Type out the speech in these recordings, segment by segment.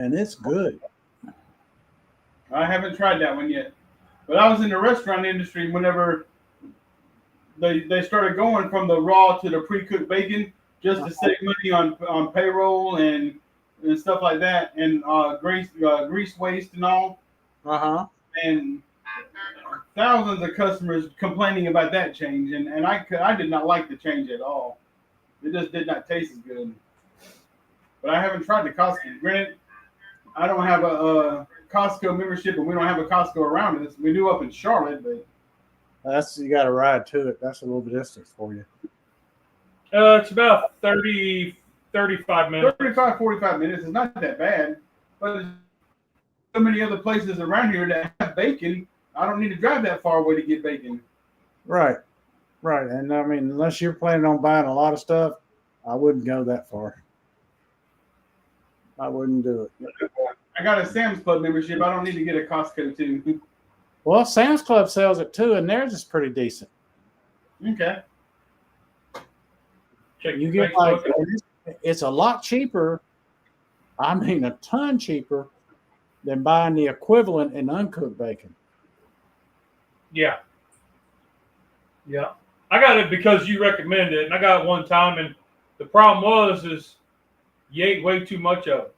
and it's good. I haven't tried that one yet. But I was in the restaurant industry whenever they started going from the raw to the pre-cooked bacon just to save money on payroll and stuff like that, and grease waste and all. Uh-huh. And thousands of customers complaining about that change, and I did not like the change at all. It just did not taste as good. But I haven't tried the Costco. Granted, I don't have a Costco membership, and we don't have a Costco around us. We do up in Charlotte, but You got to ride to it. That's a little distance for you. It's about 30, 35 minutes. 35, 45 minutes is not that bad. But there's so many other places around here that have bacon. I don't need to drive that far away to get bacon. Right. And I mean, unless you're planning on buying a lot of stuff, I wouldn't go that far. I wouldn't do it. I got a Sam's Club membership. I don't need to get a Costco too. Well, Sam's Club sells it too, and theirs is pretty decent. Okay. Check You your get like Facebook. it's a lot cheaper. I mean, a ton cheaper than buying the equivalent in uncooked bacon. Yeah. I got it because you recommended it, and I got it one time, and the problem is you ate way too much of it.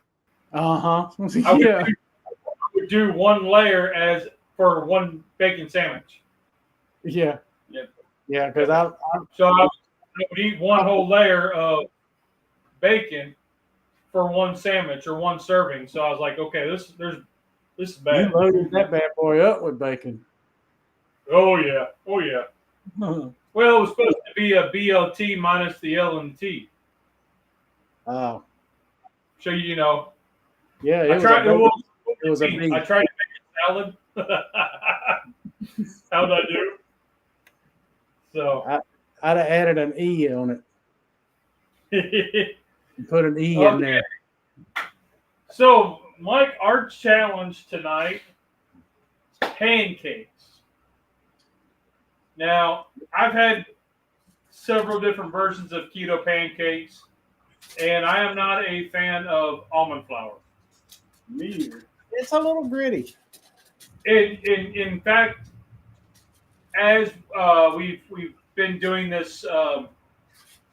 Uh-huh. I Yeah. would do one layer as for one bacon sandwich. Yeah. Yep. Yeah, because So I would eat one whole layer of bacon for one sandwich or one serving. So I was like, okay, this is you bad. loaded that bad boy up with bacon. Oh yeah. Well, it was supposed to be a BLT minus the L and the T. Oh. So you know, Yeah, I tried. it was a beef. I tried to make a salad. How'd I do? So I'd have added an E on it. Put an E in there. So, Mike, our challenge tonight is pancakes. Now, I've had several different versions of keto pancakes, and I am not a fan of almond flour. Me either. It's a little gritty. In fact, as we've been doing this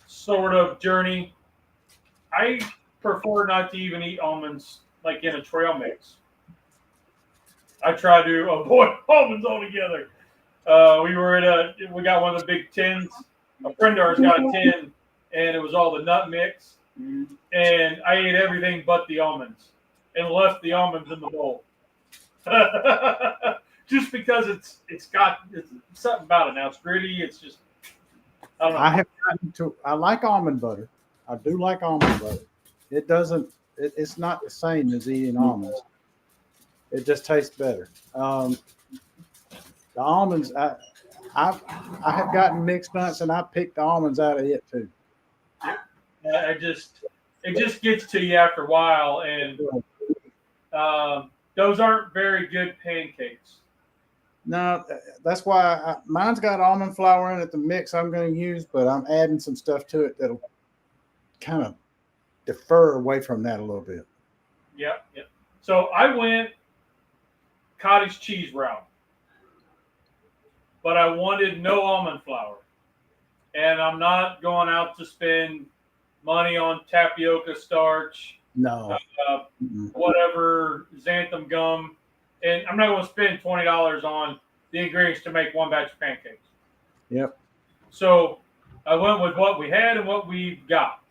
sort of journey, I prefer not to even eat almonds like in a trail mix. I try to avoid almonds altogether. We got one of the big tins. A friend of ours got a tin, and it was all the nut mix. And I ate everything but the almonds, and left the almonds in the bowl. Just because it's something about it now. It's gritty. It's just I don't know. I like almond butter. I do like almond butter. It's not the same as eating almonds. It just tastes better. The almonds, I have gotten mixed nuts, and I picked the almonds out of it too. It just gets to you after a while, and those aren't very good pancakes. No, that's why mine's got almond flour in it, the mix I'm going to use, but I'm adding some stuff to it that'll kind of defer away from that a little bit. Yep. So I went cottage cheese route, but I wanted no almond flour, and I'm not going out to spend money on tapioca starch, No, whatever, xanthan gum, and I'm not going to spend $20 on the ingredients to make one batch of pancakes. Yep. So I went with what we had and what we got,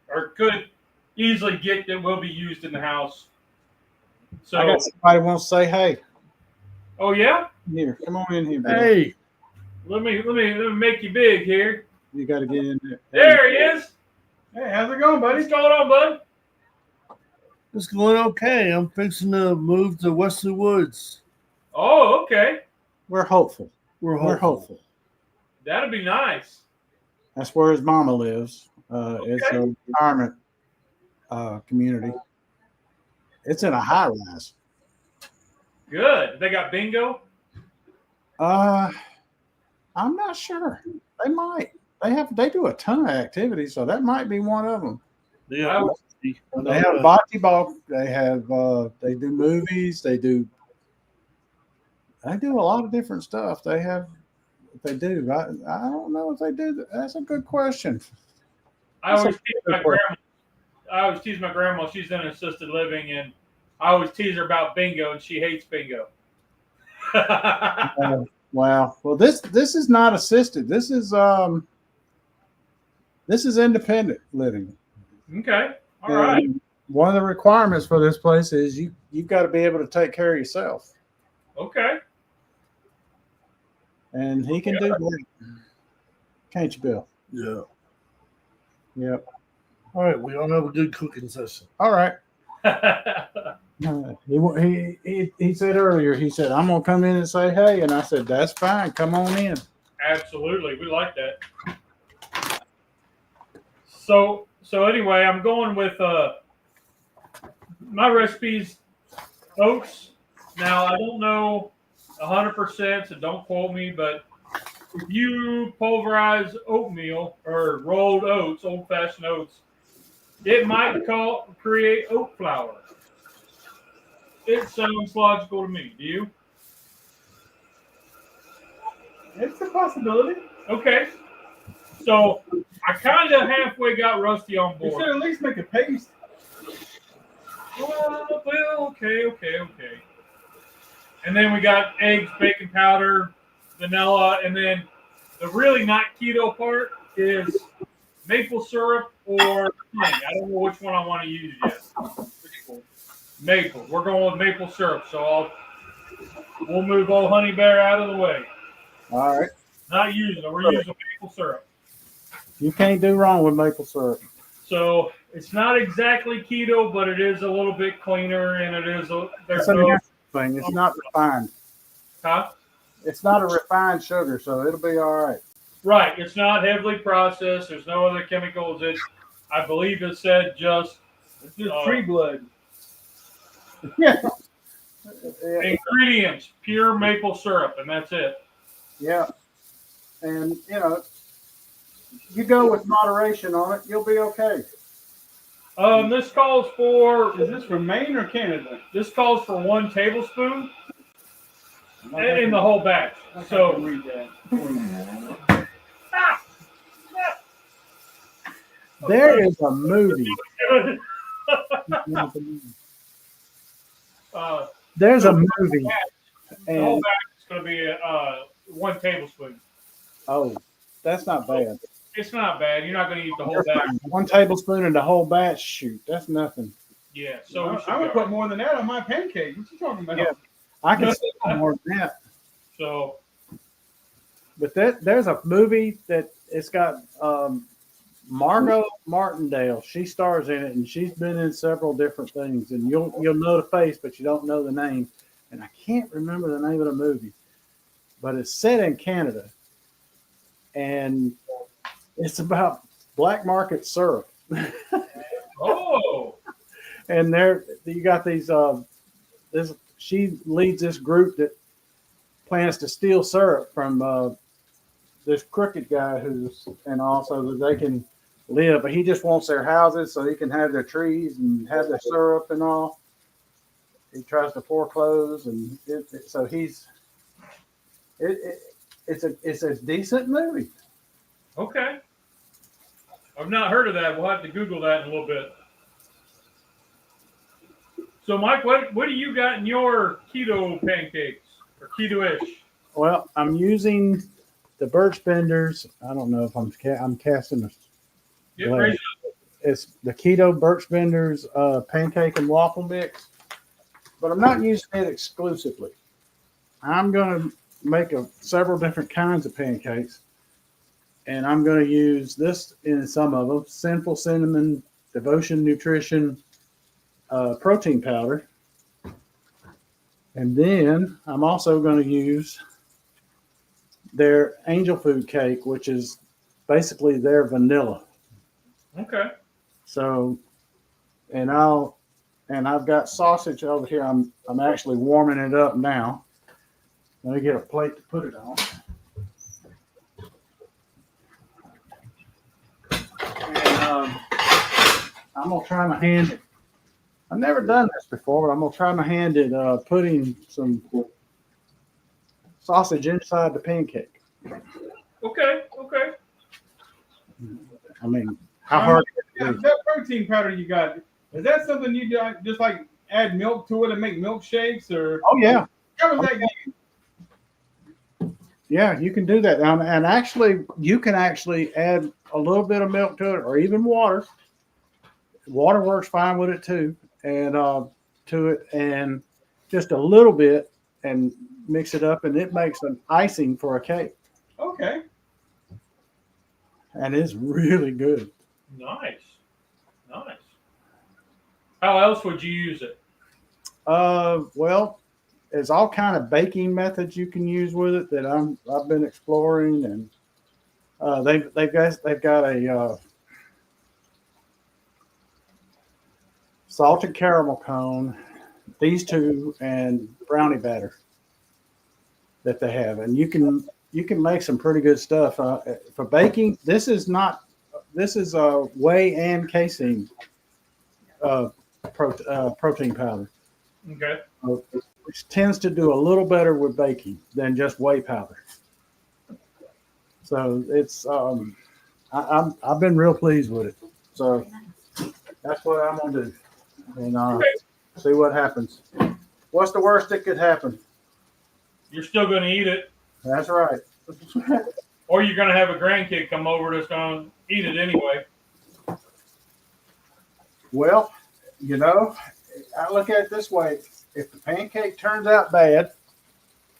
or could easily get that will be used in the house. So I got somebody wants to say, hey. Oh yeah? Here, come on in here, Bill. Hey, Let me make you big here. You got to get in there. There he is. Hey, how's it going, buddy? What's going on, bud? it's going okay. I'm fixing to move to Wesley Woods. Oh, okay. We're hopeful. We're We're hopeful. hopeful. That'd be nice. That's where his mama lives. It's a retirement community. It's in a high rise. Good. They got bingo? I'm not sure. They might. They do a ton of activities, so that might be one of them. Yeah, They have bocce ball. They have they do movies. They do a lot of different stuff. They do. I don't know if they do. That's a good question. I always tease my grandma. I always tease my grandma. She's in assisted living, and I always tease her about bingo, and she hates bingo. Wow. Well, this is not assisted. This is independent living. Okay. All right. One of the requirements for this place is you've got to be able to take care of yourself. Okay. And he can do that. Can't you, Bill? Yeah. Yep. All right. We all have a good cooking session. All right. He said earlier, he said, I'm going to come in and say, hey. And I said, that's fine. Come on in. Absolutely. We like that. So anyway, I'm going with my recipes, oats. Now, I don't know 100%, so don't quote me, but if you pulverize oatmeal or rolled oats, old-fashioned oats, it might create oat flour. It sounds logical to me. Do you? It's a possibility. Okay. So I kind of halfway got Rusty on You board. should at least make a paste. Well, okay. And then we got eggs, baking powder, vanilla, and then the really not keto part is maple syrup or honey. I don't know which one I want to use yet. Maple. We're going with maple syrup, so we'll move old Honey Bear out of the way. All right. Not using it. We're using maple syrup. You can't do wrong with maple syrup. So it's not exactly keto, but it is a little bit cleaner, and it is there's It's a no natural thing. It's not refined. huh? It's not a refined sugar, so it'll be all right. Right. It's not heavily processed. There's no other chemicals. I believe it said just It's just tree blood. Yeah. ingredients, pure maple syrup, and that's it. Yeah. And, you go with moderation on it, you'll be okay. This calls for Is this from Maine or Canada? 1 tablespoon in the whole batch. So read that. There is a movie. There's a movie. The whole And, batch is going to be 1 tablespoon. oh, that's not bad. It's not bad. You're not going to eat the whole batch. 1 tablespoon in the whole batch. Shoot, that's nothing. Yeah. So I would put more than that on my pancake. What you talking about? Yeah. I can see more than that. So But there's a movie that it's got Margot Martindale. She stars in it, and she's been in several different things. And you'll know the face, but you don't know the name. And I can't remember the name of the movie, but it's set in Canada, and it's about black market syrup. oh. And you got these. She leads this group that plans to steal syrup from this crooked guy and also that they can live. But he just wants their houses so he can have their trees and have their syrup and all. He tries to foreclose, and it's a decent movie. Okay. I've not heard of that. We'll have to Google that in a little bit. So, Mike, what do you got in your keto pancakes or keto-ish? Well, I'm using the Birch Benders. I don't know if I'm casting a. Get ready. It's the Keto Birch Benders pancake and waffle mix, but I'm not using it exclusively. I'm going to make several different kinds of pancakes, and I'm going to use this in some of them: Sinful Cinnamon, Devotion Nutrition, protein powder, and then I'm also going to use their angel food cake, which is basically their vanilla. Okay. So, and I've got sausage over here. I'm actually warming it up now. Let me get a plate to put it on. And I'm gonna try my hand. I've never done this before, but I'm gonna try my hand at putting some sausage inside the pancake. Okay. Okay. I mean, how hard? Yeah, that protein powder you got, is that something you got just like add milk to it and make milkshakes, or Oh yeah, how was that? yeah. You can do that, and actually, you can actually add a little bit of milk to it, or even water. Water works fine with it too, and to it, and just a little bit, and mix it up, and it makes an icing for a cake, Okay. and it's really good. Nice. Nice. How else would you use it? Well, there's all kind of baking methods you can use with it that I've been exploring, and they've got a salted caramel cone, these two, and brownie batter that they have, and you can make some pretty good stuff for baking. This is whey and casein protein powder, Okay. which tends to do a little better with baking than just whey powder. So it's I've been real pleased with it. So that's what I'm gonna do, and see what happens. What's the worst that could happen? You're still going to eat it, That's right. or you're going to have a grandkid come over that's going to eat it anyway. Well, you know, I look at it this way: if the pancake turns out bad,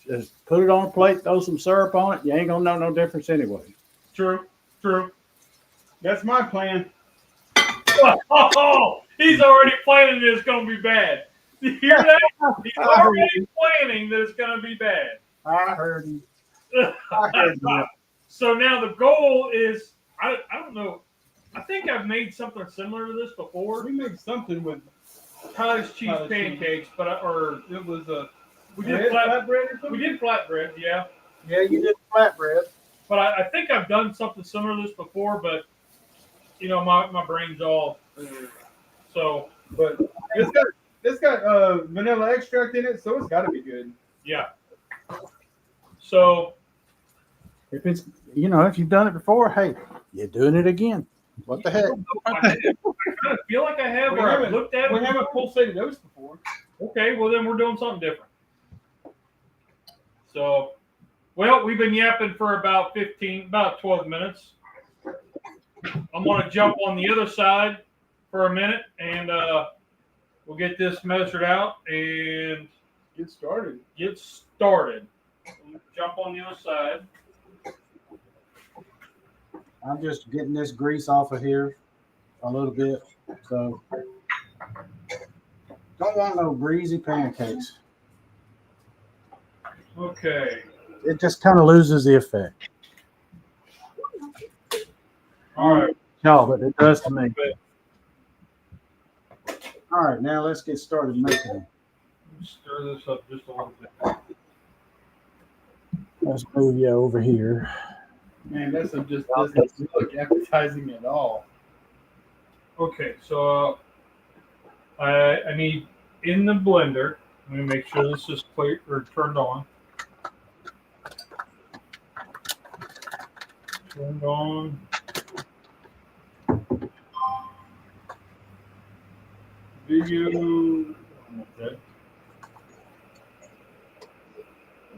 just put it on a plate, throw some syrup on it. You ain't gonna know no difference anyway. True. True. That's my plan. Oh, he's already planning that it's going to be bad. You hear that? He's already planning that it's going to be bad. I heard you. I heard you. So now the goal is, I don't know. I think I've made something similar to this before. We made something with Cottage cheese Cottage pancakes, but it was a we did flatbread or something. we did flatbread, yeah. Yeah, you did flatbread. But I think I've done something similar to this before, but you know my brain's all so. But it's got vanilla extract in it, so it's got to be good. Yeah. So If it's if you've done it before, hey, you're doing it again. What the heck? I kind of feel like I have, or I've looked at We it. haven't pulsated those before. Okay, well then we're doing something different. So, well, we've been yapping for about 12 minutes. I'm going to jump on the other side for a minute, and we'll get this measured out and Get started. Jump on the other side. I'm just getting this grease off of here a little bit. So don't want no greasy pancakes. Okay. It just kind of loses the effect. All right. No, but it does to me. All right, now let's get started making them. Stir this up just a little bit. Let's move you over here. Man, this doesn't look appetizing at all. Okay, so I need in the blender. Let me make sure this is clear or turned on. Turned on. Video.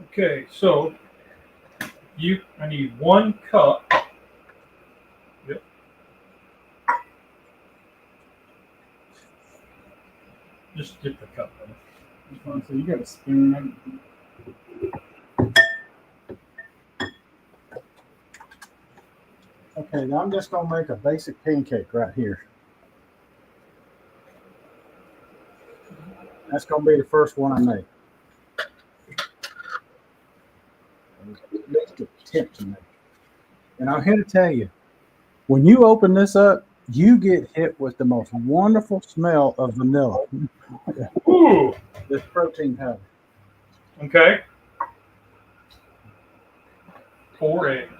Okay, so I need 1 cup. Yep. Just dip the cup in. So you got a spoon. Okay, now I'm just gonna make a basic pancake right here. That's gonna be the first one I make. Let's get tip to make. And I'm here to tell you, when you open this up, you get hit with the most wonderful smell of vanilla. Ooh. This protein powder. Okay. 4 eggs.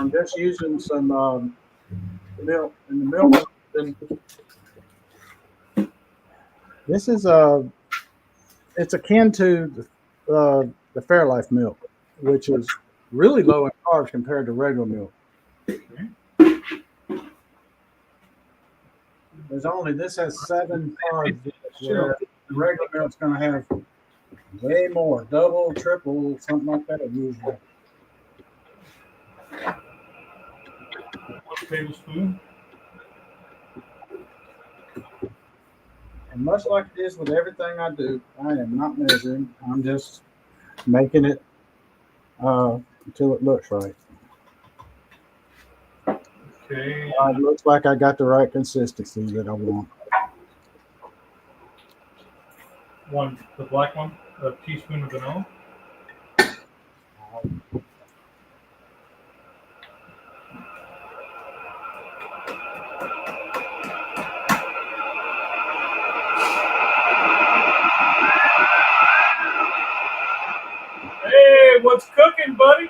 I'm just using some milk, and the milk. This is it's akin to the Fairlife milk, which is really low in carbs compared to regular milk. This has 7 carbs, where the regular milk's going to have way more, double, triple, something like that usually. 1 tablespoon. And much like it is with everything I do, I am not measuring. I'm just making it until it looks right. Okay. It looks like I got the right consistency that I want. The black one, a teaspoon of vanilla. Hey, what's cooking, buddy?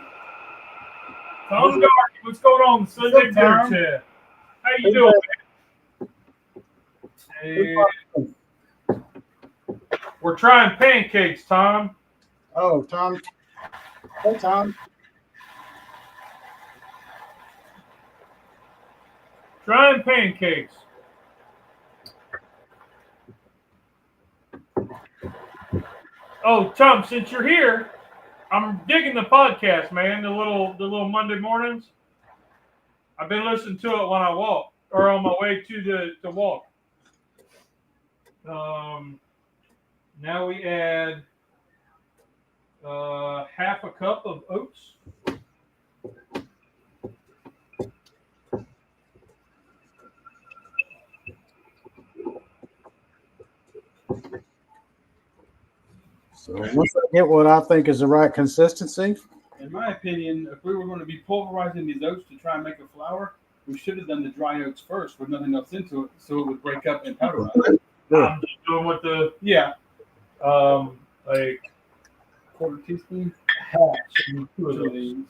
Tom Gardy, what's going on? Sunday dinner chat. How you doing, man? Hey, we're trying pancakes, Tom. Oh, Tom. Hey, Tom. Trying pancakes. Oh, Tom, since you're here, I'm digging the podcast, man. The little Monday mornings. I've been listening to it when I walk or on my way to the walk. Now we add half a cup of oats. So once I get what I think is the right consistency, In my opinion, if we were going to be pulverizing these oats to try and make a flour, we should have done the dry oats first with nothing else into it, so it would break up and powderize. I'm just doing with the like Quarter teaspoon. half. Two of these.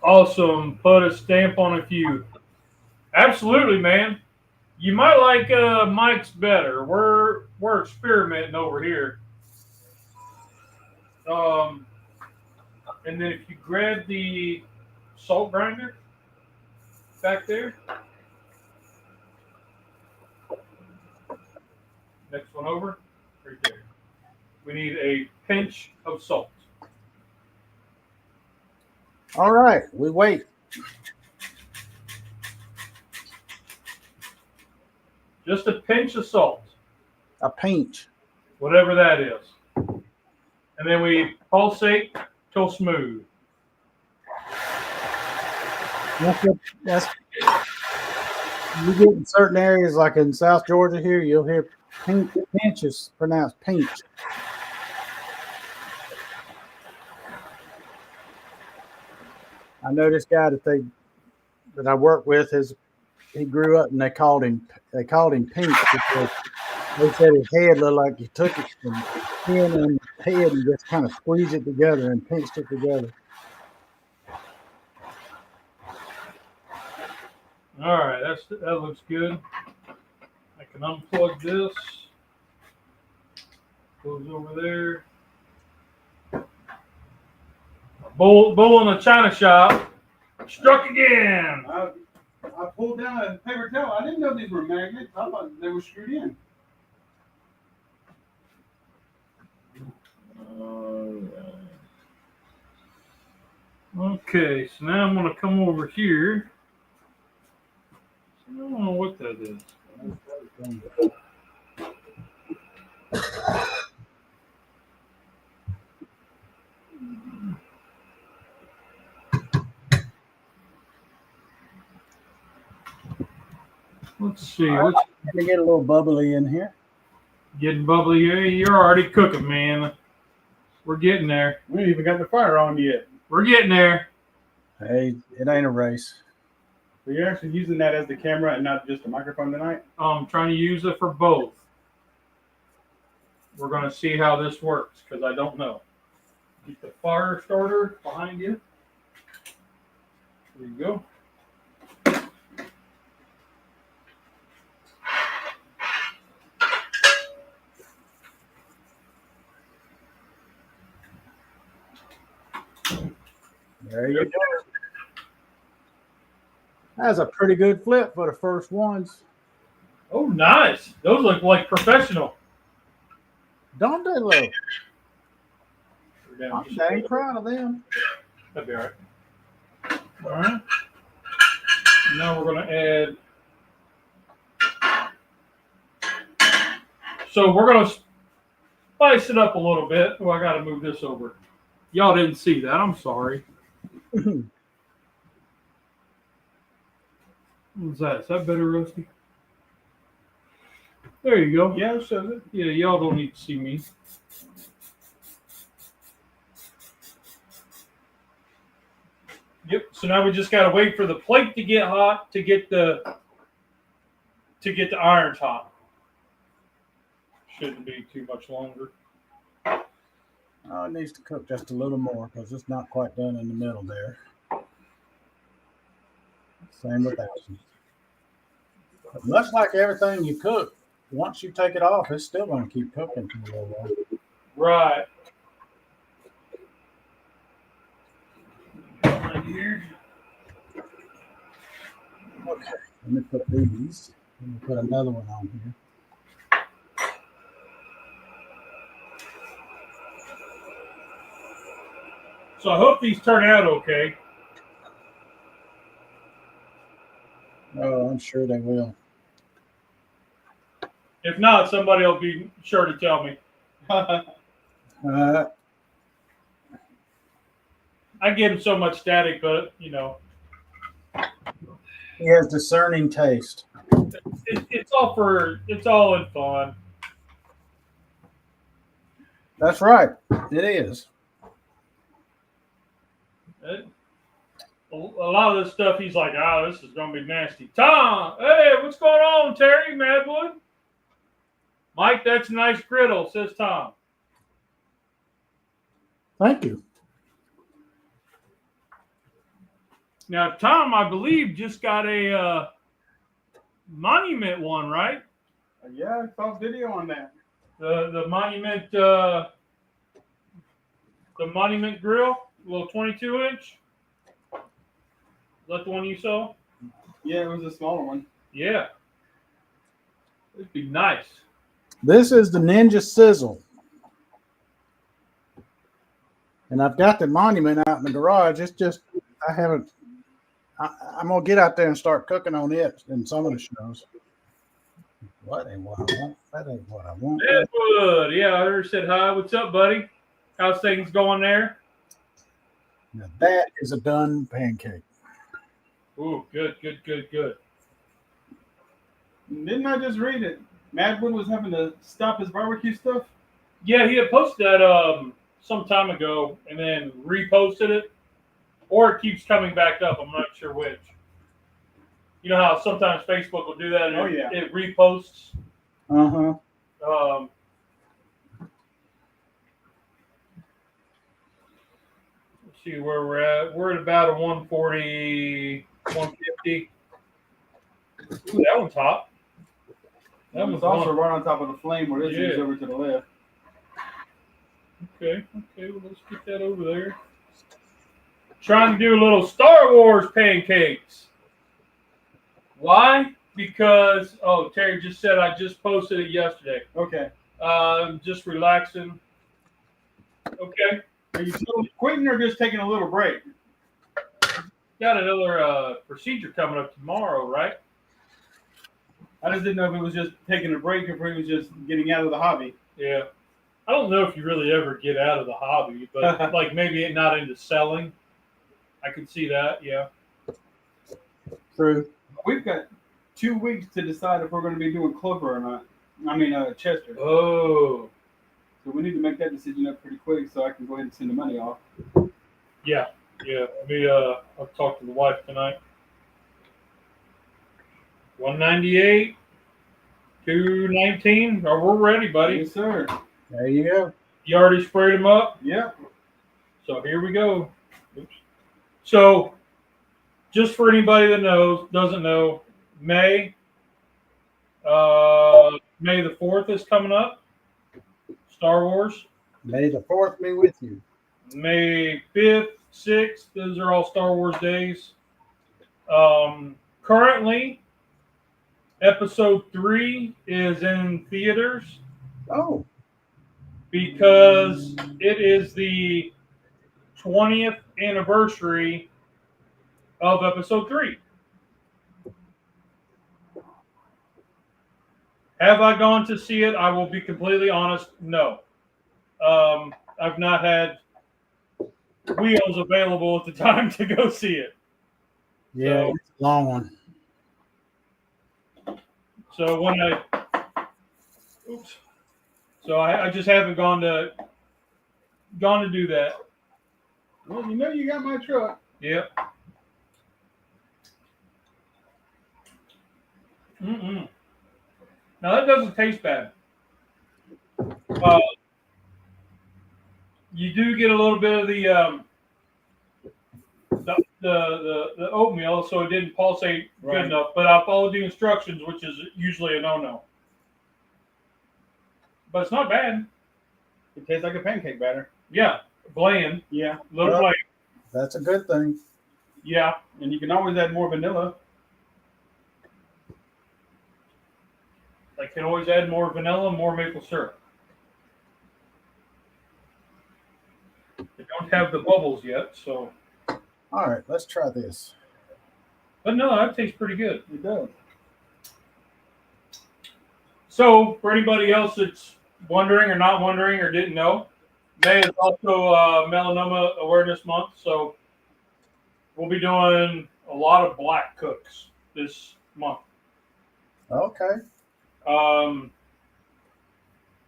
Awesome. Put a stamp on a few. Absolutely, man. You might like Mike's better. We're experimenting over here. And then if you grab the salt grinder back there. Next one over, right there. We need a pinch of salt. all right, we wait. Just a pinch of salt, A pinch. whatever that is. And then we pulsate till smooth. That's you get in certain areas, like in South Georgia here, you'll hear pinch is pronounced pinch. I know this guy that I work with he grew up and they called him pinch because they said his head looked like you took it from skin and head and just kind of squeezed it together and pinched it together. All right, that looks good. I can unplug this. Goes over there. Bull in a china shop. Struck again. I pulled down a paper towel. I didn't know these were magnets. I thought they were screwed in. Okay, so now I'm going to come over here. I don't know what that is. Let's see. What's Let me get a little bubbly in here. getting bubbly here? You're already cooking, man. We're getting there. We ain't even got the fire on yet. We're getting there. Hey, it ain't a race. So you're actually using that as the camera and not just a microphone tonight? I'm trying to use it for both. we're going to see how this works because I don't know. Get the fire starter behind you. There you go. There you go. That's a pretty good flip for the first ones. Oh, nice. Those look like professional. Don't they look? Down I'm just- dang proud of them. That'd be all right. All right. Now we're going to add. So we're going to spice it up a little bit. Oh, I got to move this over. Y'all didn't see that. I'm sorry. What's that? Is that better, Rusty? There you go. Yeah, it shows it. Yeah, y'all don't need to see me. Yep. So now we just gotta wait for the plate to get hot to get the irons hot. Shouldn't be too much longer. Oh, it needs to cook just a little more because it's not quite done in the middle there. Same with that one. But much like everything you cook, once you take it off, it's still going to keep cooking for a little while. Right. Right here. Okay, let me put these. Let me put another one on here. So I hope these turn out okay. Oh, I'm sure they will. If not, somebody will be sure to tell me. Uh, I give him so much static, but you know, he has discerning taste. it's all in fun. That's right. It is. A lot of this stuff, he's like, oh, this is going to be nasty. Tom, hey, what's going on, Terry Madwood? Mike, that's a nice griddle, says Tom. Thank you. Now, Tom, I believe, just got a Monument one, right? Yeah, I saw a video on that. The Monument grill, little 22-inch. Is that the one you saw? Yeah, it was a smaller one. Yeah. It'd be nice. This is the Ninja Sizzle. And I've got the Monument out in the garage. It's just, I haven't, I'm going to get out there and start cooking on it in some of the shows. What ain't what I want? That ain't what I want. Edward, yeah, I heard said hi. What's up, buddy? How's things going there? Now that is a done pancake. Ooh, good. Didn't I just read it? Madwood was having to stop his barbecue stuff. Yeah, he had posted that some time ago and then reposted it, or it keeps coming back up. I'm not sure which. You know how sometimes Facebook will do that and it reposts. Uh-huh. Let's see where we're at. We're at about a 140, 150. Ooh, that one's hot. That was also right on top of the flame where this is over to the left. Okay, well, let's get that over there. Trying to do a little Star Wars pancakes. Why? Because, Terry just said I just posted it yesterday. Okay. Just relaxing. Okay. Are you still quitting or just taking a little break? Got another procedure coming up tomorrow, right? I just didn't know if it was just taking a break or if it was just getting out of the hobby. Yeah. I don't know if you really ever get out of the hobby, but like maybe not into selling. I could see that, yeah. True. We've got 2 weeks to decide if we're going to be doing Clover or not. I mean, Chester. Oh. So we need to make that decision up pretty quick so I can go ahead and send the money off. Yeah. I'll talk to the wife tonight. 198, 219. We're ready, buddy. Yes, sir. There you go. You already sprayed them up? Yeah. So here we go. Oops. So just for anybody that doesn't know, May May the 4th is coming up. Star Wars. May the 4th be with you. May 5th, 6th, those are all Star Wars days. Currently, episode 3 is in theaters Oh, because it is the 20th anniversary of episode 3. Have I gone to see it? I will be completely honest, no. I've not had wheels available at the time to go see it. yeah, So- it's a long one. So when I just haven't gone to do that. Well, you know you got my truck. Yep. Mm-mm. Now that doesn't taste bad. You do get a little bit of the oatmeal, so it didn't pulsate Right. good enough. But I followed the instructions, which is usually a no-no. But it's not bad. It tastes like a pancake batter. Yeah, bland, Yeah. little Well- bland. That's a good thing. Yeah, And you can always add more vanilla. I can always add more vanilla, more maple syrup. They don't have the bubbles yet, so. All right, let's try this. But no, that tastes pretty good. It does. So, for anybody else that's wondering or not wondering or didn't know, May is also Melanoma Awareness Month, so we'll be doing a lot of black cooks this month. Okay.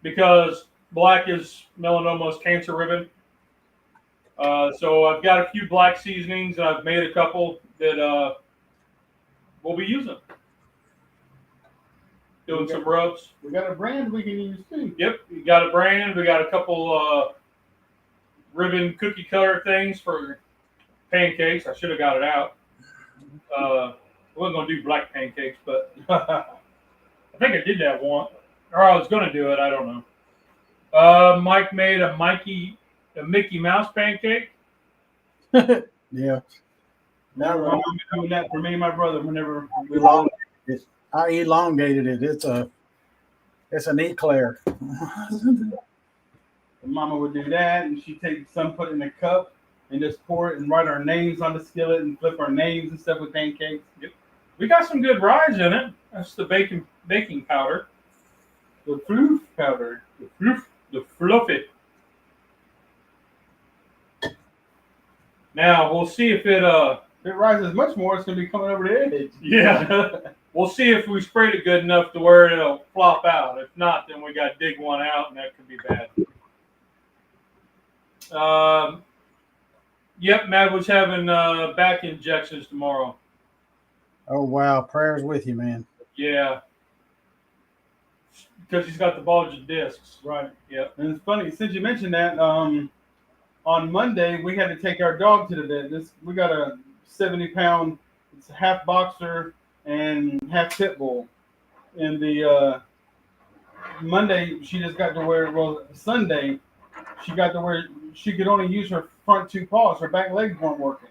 Because black is melanoma's cancer ribbon. So I've got a few black seasonings, and I've made a couple that we'll be using. Doing some rubs. We got a brand we can use too. Yep, we got a brand. We got a couple ribbon cookie cutter things for pancakes. I should have got it out. I wasn't going to do black pancakes, but I think I did that one. Or I was going to do it. I don't know. Mike made a Mickey Mouse pancake. Yeah. Now we're doing that for me and my brother whenever we I elongated it. It's an eclair. Mama would do that, and she'd take some, put it in a cup, and just pour it and write our names on the skillet and flip our names and stuff with pancakes. Yep. We got some good rise in it. That's the baking powder. The floof powder. The fluffy. Now we'll see if it If it rises much more, it's going to be coming over the edge. yeah. We'll see if we sprayed it good enough to where it'll flop out. If not, then we got to dig one out, and that could be bad. Yep, Matt was having back injections tomorrow. Oh wow, prayers with you, man. Yeah. Because he's got the bulging discs. Right. Yep. And it's funny, since you mentioned that, on Monday, we had to take our dog to the vet. We got a 70-pound, it's a half boxer and half pit bull. And the Monday, she just got to where, well, Sunday, she got to where she could only use her front two paws. Her back legs weren't working.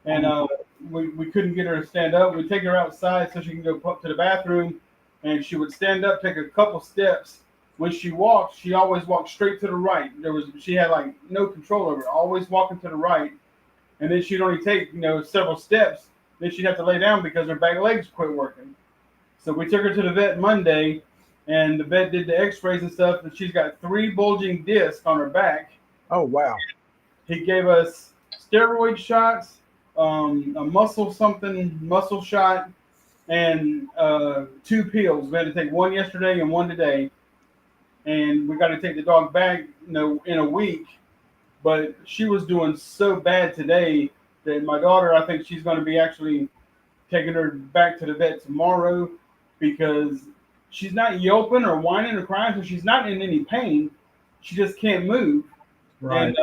And we couldn't get her to stand up. We'd take her outside so she can go up to the bathroom, and she would stand up, take a couple steps. When she walked, she always walked straight to the right. She had like no control over it, always walking to the right. And then she'd only take, several steps. Then she'd have to lay down because her back legs quit working. So we took her to the vet Monday, and the vet did the x-rays and stuff, and she's got 3 bulging discs on her back. Oh wow. He gave us steroid shots, a muscle shot, and 2 pills. We had to take one yesterday and one today. And we got to take the dog back, in a week. But she was doing so bad today that my daughter, I think she's going to be actually taking her back to the vet tomorrow, because she's not yelping or whining or crying, so she's not in any pain. she just can't move. Right. And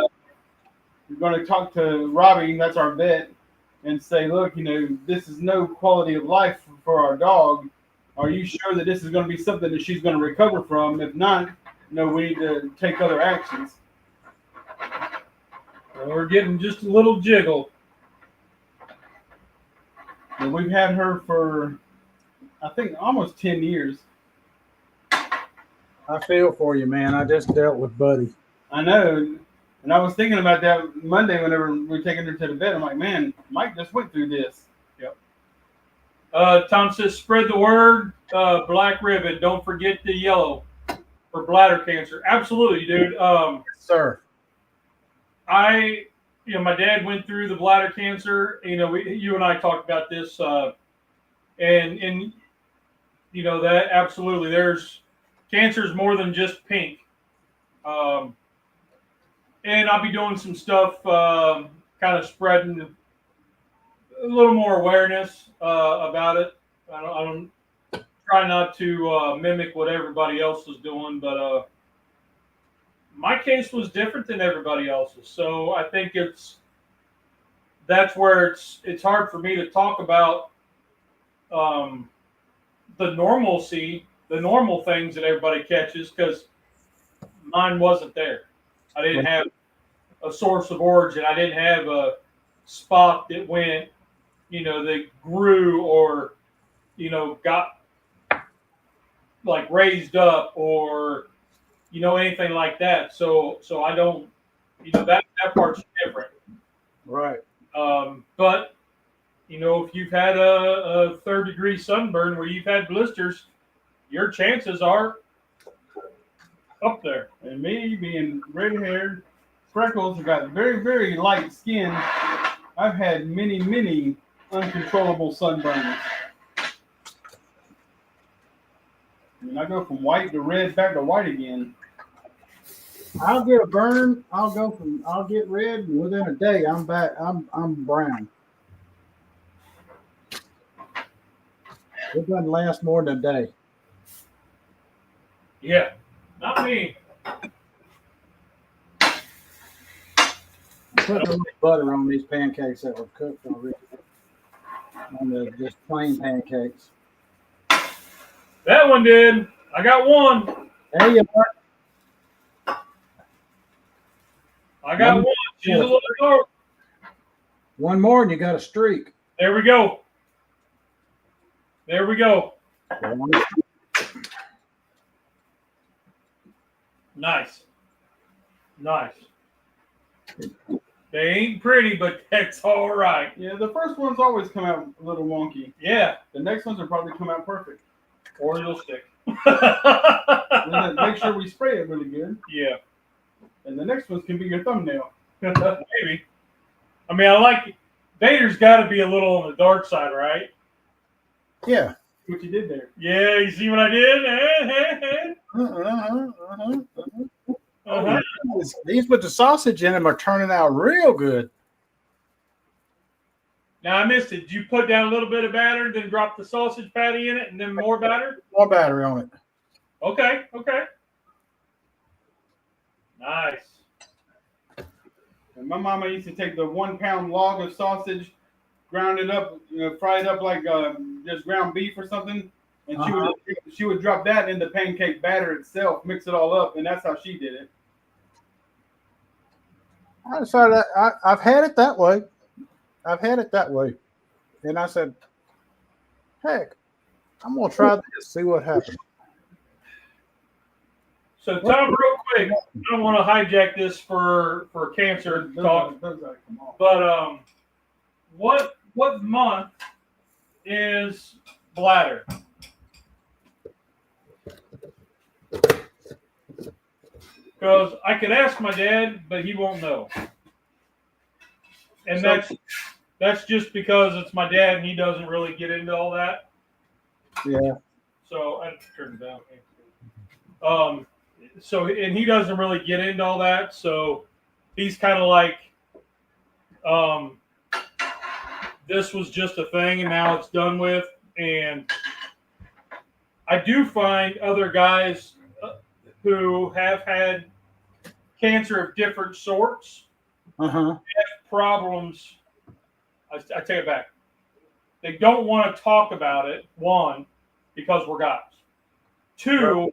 we're going to talk to Robbie, that's our vet, and say, look, this is no quality of life for our dog. Are you sure that this is going to be something that she's going to recover from? If not, we need to take other actions. Well, we're getting just a little jiggle. And we've had her for, I think, almost 10 years. I feel for you, man. I just dealt with Buddy. I know. And I was thinking about that Monday whenever we were taking her to the vet. I'm like, man, Mike just went through this. Tom says, spread the word, black ribbon. Don't forget the yellow for bladder cancer. Absolutely, dude. Sir. My dad went through the bladder cancer. You and I talked about this, and that absolutely. There's cancer is more than just pink. And I'll be doing some stuff, kind of spreading a little more awareness about it. I don't try not to mimic what everybody else is doing, but my case was different than everybody else's. So I think that's where it's hard for me to talk about the normalcy, the normal things that everybody catches, because mine wasn't there. I didn't have a source of origin. I didn't have a spot that went, that grew or, got like raised up or, anything like that. So I don't, that part's different. Right. But, if you've had a 3rd-degree sunburn where you've had blisters, your chances are up there. And me being red-haired, freckles, I've got very, very light skin. I've had many, many uncontrollable sunburns. I go from white to red back to white again. I'll get a burn. I'll get red, and within a day, I'm back. I'm brown. It doesn't last more than a day. Yeah, not me. I put a little butter on these pancakes that were cooked already. On the just plain pancakes. That one did. I got one. There you are. I got one. She's a little dark. One more, and you got a streak. There we go. There we go. Nice. Nice. They ain't pretty, but that's all right. Yeah, the first ones always come out a little wonky. Yeah. The next ones will probably come out perfect. Or you'll stick. Make sure we spray it really good. Yeah. And the next ones can be your thumbnail. Maybe. I mean, I like it. Vader's got to be a little on the dark side, right? Yeah. What you did there. Yeah, you see what I did? These with the sausage in them are turning out real good. Now, I missed it. Did you put down a little bit of batter, then drop the sausage patty in it, and then more batter? More battery on it. Okay. Nice. And my mama used to take the 1 pound log of sausage, ground it up, fry it up like just ground beef or something, and she would drop that in the pancake batter itself, mix it all up, and that's how she did it. I decided I've had it that way. And I said, heck, I'm going to try this, see what happens. So, Tom, real quick, I don't want to hijack this for cancer talk, but what month is bladder? Because I could ask my dad, but he won't know. And that's just because it's my dad and he doesn't really get into all that. Yeah. So I turned it down. And he doesn't really get into all that. So he's kind of like, this was just a thing and now it's done with. And I do find other guys who have had cancer of different sorts, Uh-huh. problems. I take it back. They don't want to talk about it, one, because we're guys. Two,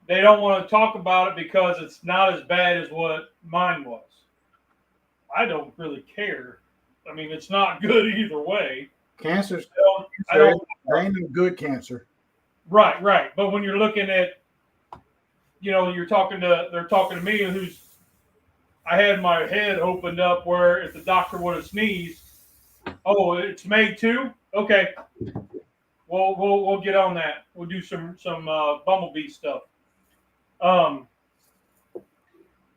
they don't want to talk about it because it's not as bad as what mine was. I don't really care. I mean, it's not good either way. Cancer's I don't. there ain't no good cancer. Right. But when you're looking at, they're talking to me, who's I had my head opened up where if the doctor would have sneezed, oh, it's made too. Okay, we'll get on that. We'll do some bumblebee stuff.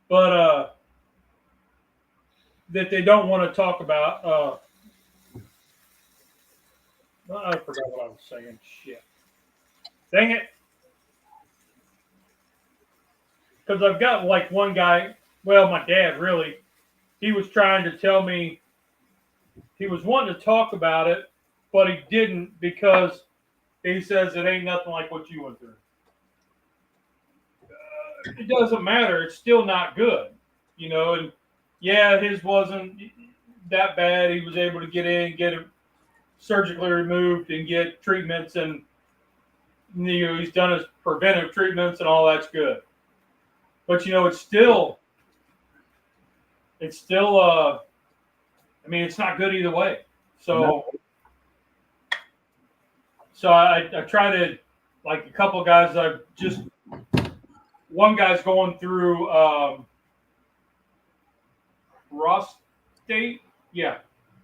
But that they don't want to talk about. I forgot what I was saying. Shit. Dang it. Because I've got like one guy, well, my dad really, he was trying to tell me he was wanting to talk about it, but he didn't because he says it ain't nothing like what you went through. It doesn't matter. It's still not good, and yeah, his wasn't that bad. He was able to get in, get it surgically removed and get treatments, and he's done his preventive treatments and all that's good. But it's still I mean, it's not good either way. So I try to, like a couple of guys, one guy's going through prostate. Yeah,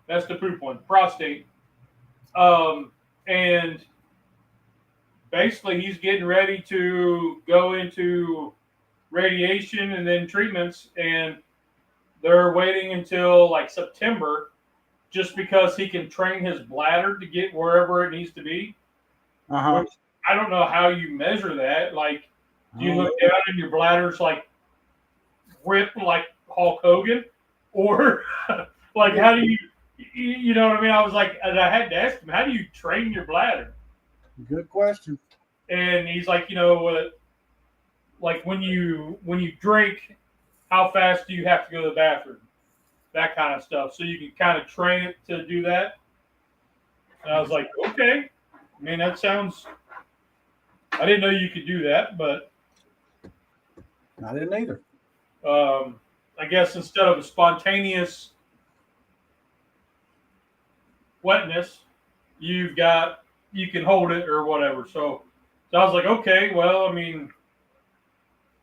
that's the poop one, prostate. And basically he's getting ready to go into radiation and then treatments, and they're waiting until like September just because he can train his bladder to get wherever it needs to be. Uh-huh. Which I don't know how you measure that. Like, do you look down and your bladder's like ripped like Hulk Hogan? Or like, how do you know what I mean? I was like, and I had to ask him, how do you train your bladder? Good question. And he's like, like when you drink, how fast do you have to go to the bathroom? That kind of stuff. So you can kind of train it to do that. And I was like, okay. I mean, that sounds. I didn't know you could do that, but I didn't either. I guess instead of a spontaneous wetness, you can hold it or whatever. So I was like, okay, well, I mean,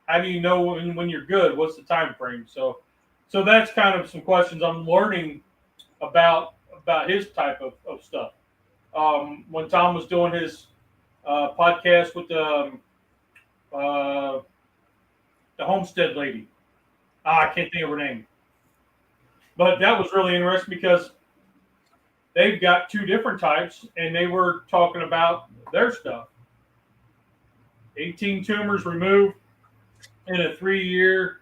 how do you know when you're good? What's the time frame? So that's kind of some questions I'm learning about his type of stuff. When Tom was doing his podcast with the homestead lady, I can't think of her name, but that was really interesting because they've got two different types, and they were talking about their stuff. 18 tumors removed in a 3-year.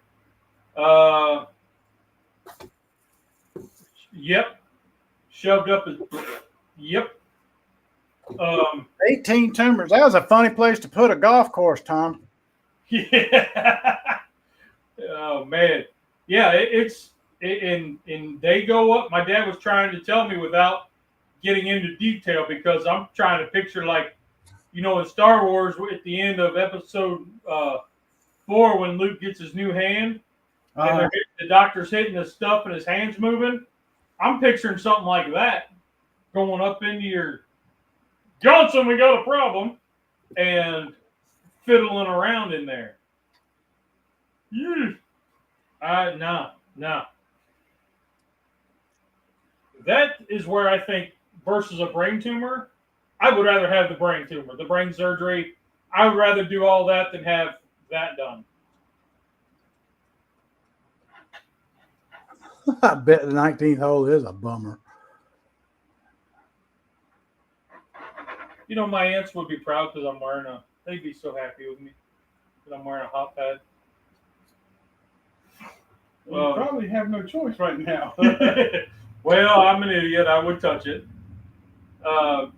Yep. Shoved up his. Yep. 18 tumors. That was a funny place to put a golf course, Tom. Yeah. Oh man. Yeah. And they go up. My dad was trying to tell me without getting into detail because I'm trying to picture like, in Star Wars at the end of episode 4 when Luke gets his new hand and the doctor's hitting the stuff and his hand's moving. I'm picturing something like that going up into your Johnson, we got a problem, and fiddling around in there. No. That is where I think versus a brain tumor, I would rather have the brain tumor, the brain surgery. I would rather do all that than have that done. I bet the 19th hole is a bummer. My aunts would be proud because I'm wearing they'd be so happy with me that I'm wearing a hot pad. Well, you probably have no choice right now. Well, I'm an idiot. I would touch it. They I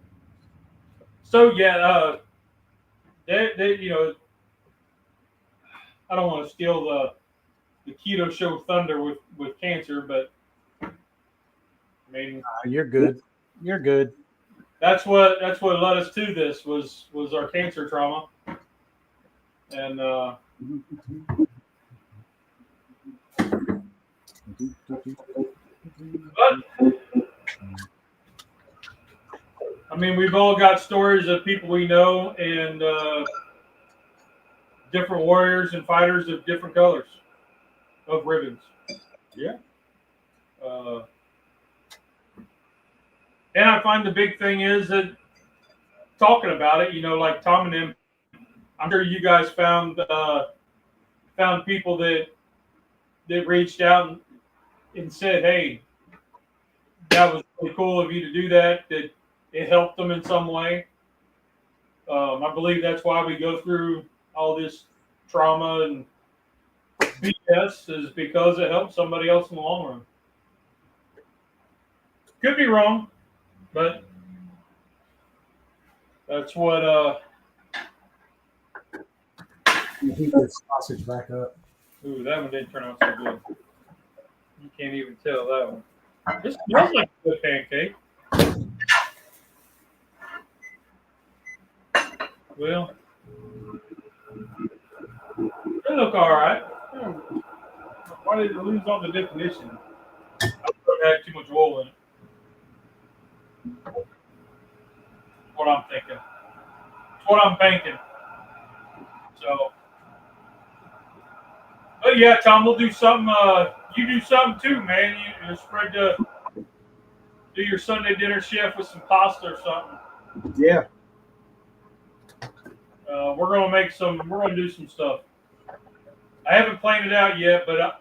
don't want to steal the keto show thunder with cancer, but I mean You're good. You're good. that's what led us to this was our cancer trauma, and but I mean we've all got stories of people we know and different warriors and fighters of different colors of ribbons. Yeah. Uh, and I find the big thing is that talking about it, like Tom and them, I'm sure you guys found people that reached out and said, "Hey, that was really cool of you to do that. That it helped them in some way." I believe that's why we go through all this trauma and BS is because it helps somebody else in the long run. Could be wrong, but that's what. Heat this sausage back up. Ooh, that one didn't turn out so good. You can't even tell that one. This smells like a good pancake. Well, they look all right. Why did it lose all the definition? I probably had too much oil in it. What I'm thinking. It's what I'm thinking. So, but yeah, Tom, we'll do something. You do something too, man. You spread do your Sunday dinner chef with some pasta or something. Yeah. We're gonna make some. We're gonna do some stuff. I haven't planned it out yet, but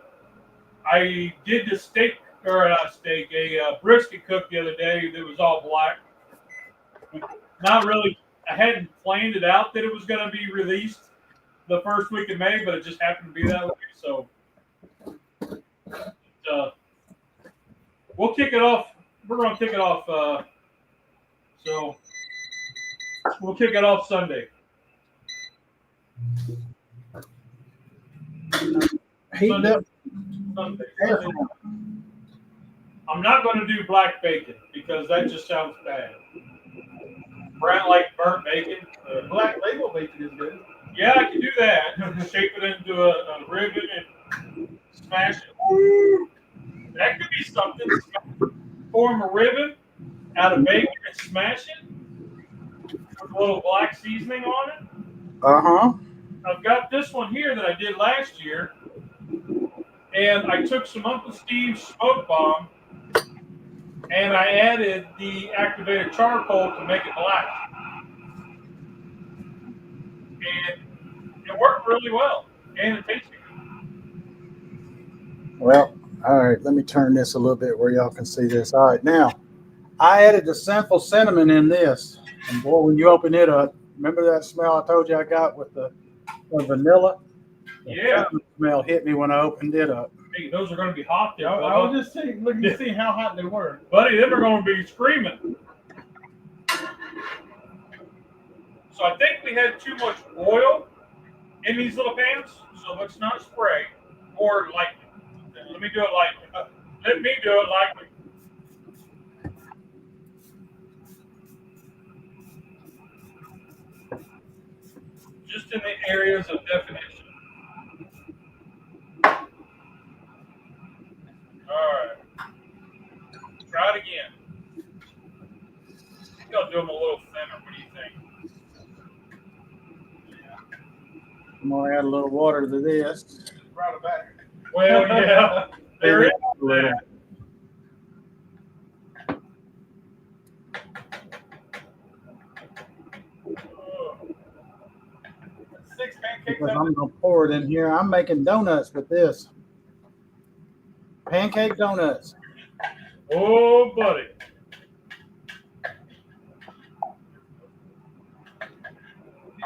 I did the steak or not steak, a brisket cook the other day that was all black. Not really. I hadn't planned it out that it was going to be released the first week of May, but it just happened to be that way. So we'll kick it off. We're going to kick it off. So we'll kick it off Sunday. Heating up. Sunday. I'm not going to do black bacon because that just sounds bad. Brand like burnt bacon. Black label bacon is good. Yeah, I can do that. Shape it into a ribbon and smash it. Woo! That could be something. Form a ribbon out of bacon and smash it with a little black seasoning on it. Uh-huh. I've got this one here that I did last year, and I took some Uncle Steve's smoke bomb and I added the activated charcoal to make it black. And it worked really well, and it tasted good. Well, all right, let me turn this a little bit where y'all can see this. All right, now, I added the simple cinnamon in this. And boy, when you open it up, remember that smell I told you I got with the vanilla? Yeah. The smell hit me when I opened it up. Hey, those are going to be hot there. I was just looking to see how hot they were. Buddy, them are going to be screaming. So I think we had too much oil in these little pans, so let's not spray. Or lightly. Let me do it lightly. Let me do it lightly. Just in the areas of definition. All right. Try it again. I think I'll do them a little thinner. What do you think? I'm going to add a little water to this. Brought it back. Well, yeah. There is that. Six pancakes. Because I'm going to pour it in here. I'm making donuts with this. Pancake donuts. Oh, buddy.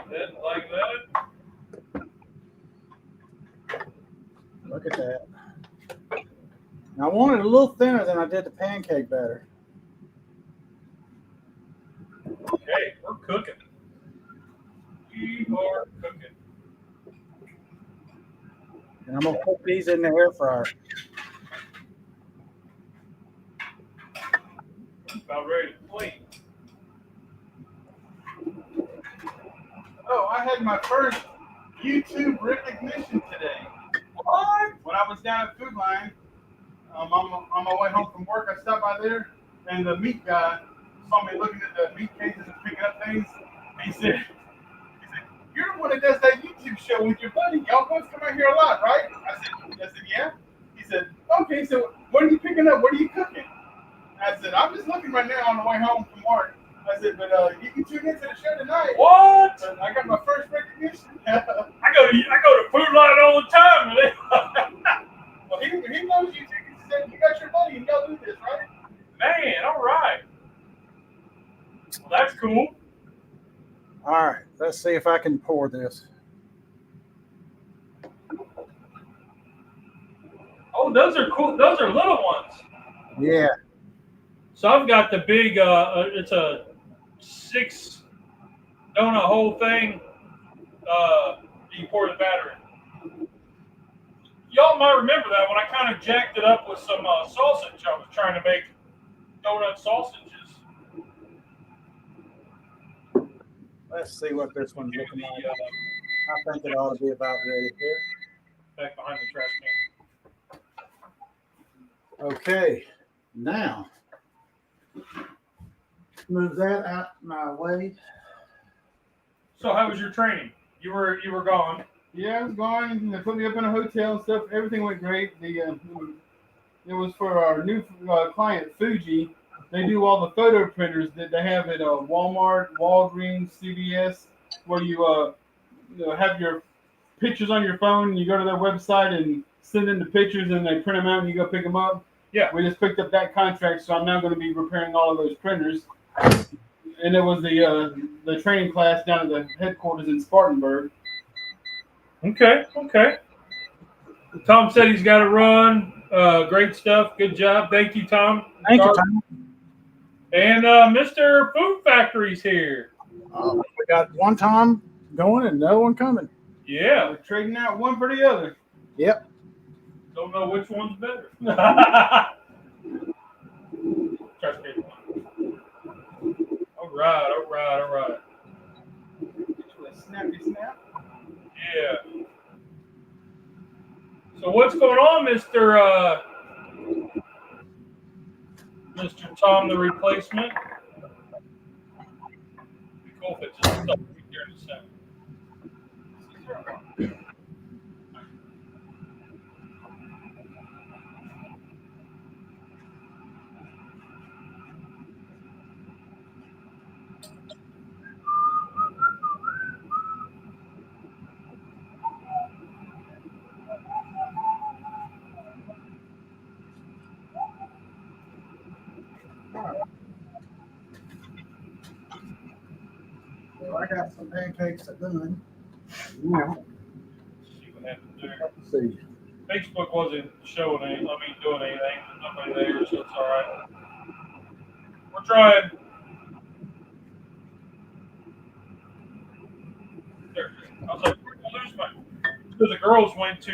That, like that. Look at that. Now, I want it a little thinner than I did the pancake batter. Okay, we're cooking. We are cooking. And I'm gonna put these in the air fryer. About ready to clean. Oh, I had my first YouTube recognition today. What? When I was down at Food Line, on my way home from work, I stopped by there, and the meat guy saw me looking at the meat cases and picking up things. He said, "You're the one that does that YouTube show with your buddy. Y'all both come out here a lot, right?" I said, "Yeah." He said, "Okay, so what are you picking up? What are you cooking?" I said, "I'm just looking right now on the way home from work." I said, "But you can tune into the show tonight." What? But I got my first recognition. I go to Food Line all the time. Well, he knows you too. He said, "You got your buddy, and y'all do this, right?" Man, all right. Well, that's cool. All right, let's see if I can pour this. Oh, those are cool. Those are little ones. Yeah. So I've got the big. It's a 6 donut hole thing. You pour the batter in. Y'all might remember that when I kind of jacked it up with some sausage. I was trying to make donut sausages. Let's see what this one's Do looking the, like. I think it ought to be about ready here. back behind the trash can. Okay, now move that out my way. So how was your training? You were gone. Yeah, I was gone, and they put me up in a hotel and stuff. Everything went great. It was for our new client, Fuji. They do all the photo printers that they have at Walmart, Walgreens, CVS, where you have your pictures on your phone. And you go to their website and send in the pictures, and they print them out, and you go pick them up. Yeah. We just picked up that contract, so I'm now going to be repairing all of those printers. And it was the training class down at the headquarters in Spartanburg. Okay. Tom said he's got to run. Great stuff. Good job. Thank you, Tom. Thank you, Tom. And Mr. Food Factory's here. We got one Tom going and no one coming. Yeah. We're trading out one for the other. Yep. Don't know which one's better. Trash can. All right. Snappy snap. Yeah. So what's going on, Mr. Tom, the replacement? Be cool if it just stuck right there in the center. Well, I got some pancakes at done. See what happens there. Let's see. Facebook wasn't showing doing anything. There's nobody there, so it's all right. We're trying. There. I was like, where'd I lose my? Because the girls went to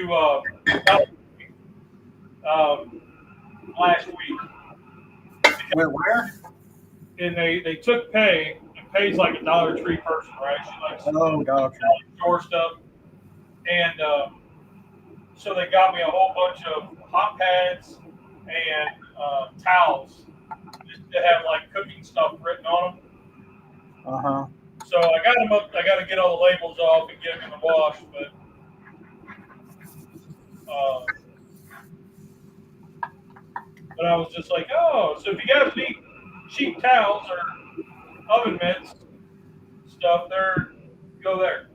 last week. Went where? And they took pay. And pay's like a Dollar Tree person, right? She likes Oh, God. store stuff. And so they got me a whole bunch of hot pads and towels that have like cooking stuff written on them. Uh-huh. So I got them up. I got to get all the labels off and get them in the wash. But I was just like, oh, so if you guys need cheap towels or oven mitts stuff, go there.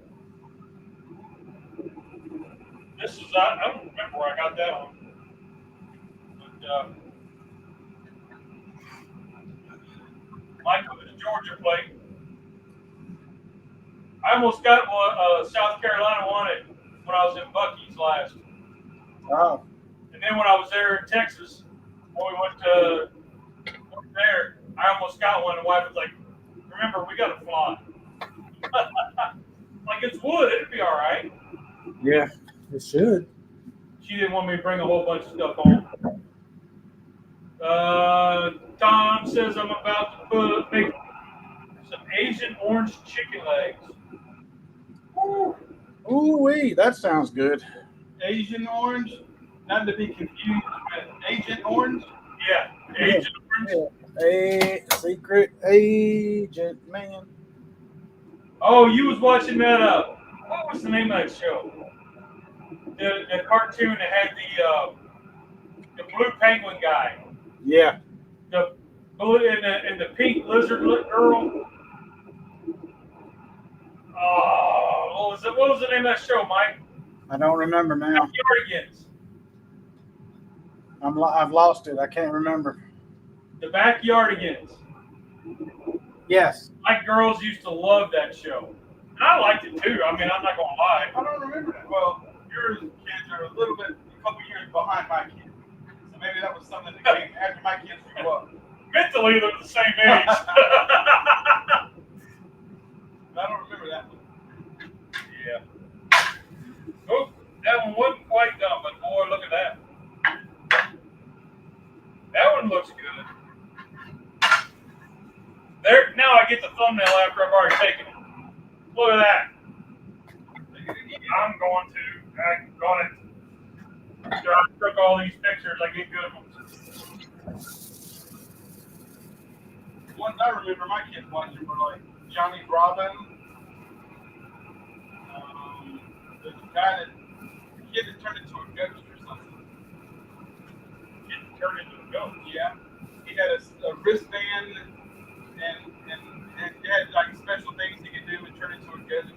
This is I don't remember where I got that one, but Mike with his Georgia plate. I almost got one, South Carolina one when I was in Buc-ee's last. Oh. And then when I was there in Texas, when we went there, I almost got one. And the wife was like, remember, we got to fly. Like, it's wood. It'd be all right. Yeah, it should. She didn't want me to bring a whole bunch of stuff home. Tom says I'm about to make some Asian orange chicken legs. Ooh wee, that sounds good. Asian orange, not to be confused with Agent Orange. Yeah, Asian orange. A secret agent man. Oh, you was watching that? What was the name of that show? The cartoon that had the blue penguin guy, Yeah, the blue and the pink lizard girl. Oh, what was it? What was the name of that show, Mike? I don't remember now. Backyardigans. I've lost it. I can't remember. The Backyardigans. Yes. My girls used to love that show. And I liked it too. I mean, I'm not gonna lie. I don't remember that. Well, your kids are a couple years behind my kids. So maybe that was something that came after my kids grew up. Mentally, they're the same age. I don't remember that one. Yeah. Oh, that one wasn't quite done, but boy, look at that. That one looks good. There, now I get the thumbnail after I've already taken it. Look at that. I'm going to. I got it. After I took all these pictures, I get good ones. The ones I remember my kids watching were like Johnny Bravo. There's a kid that turned into a ghost or something. It turned into a ghost. Yeah. He had a wristband and he had like special things he could do and turn into a ghost.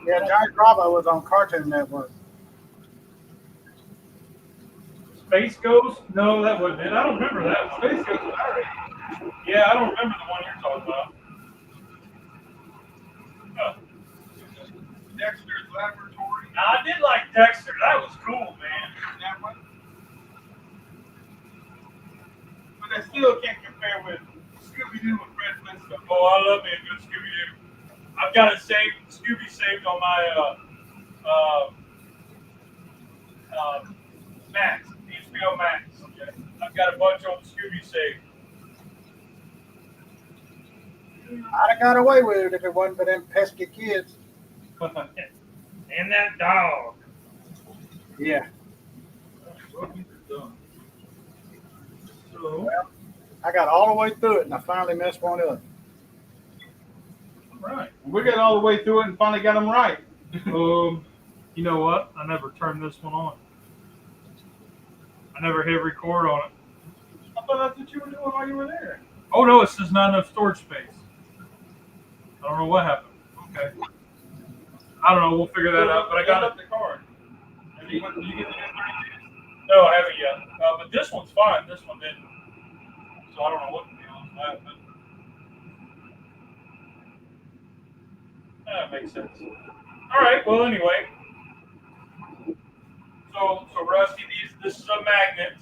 Yeah, Johnny Bravo was on Cartoon Network. Space Ghost? No, that wasn't it. I don't remember that. Space Ghost was alright. Yeah, I don't remember the one you're talking about. Dexter's Laboratory. Now, I did like Dexter. That was cool, man. That one. But I still can't compare with Scooby-Doo and Fred Flintstone. Oh, I love me a good Scooby-Doo. I've got it saved, Scooby saved on my Max, HBO Max. Okay. I've got a bunch on Scooby saved. I'd have got away with it if it wasn't for them pesky kids. And that dog. Yeah. Well, these are done. So, I got all the way through it and I finally messed one up. right. We got all the way through it and finally got them right. You know what? I never turned this one on. I never hit record on it. I thought that's what you were doing while you were there. Oh no, it says not enough storage space. I don't know what happened. Okay. I don't know. We'll figure that out. But I got up the card. Did you get the new 32? No, I haven't yet. But this one's fine. This one didn't. So I don't know what the deal is with that. But that makes sense. All right. Well, anyway. So Rusty, this is a magnet.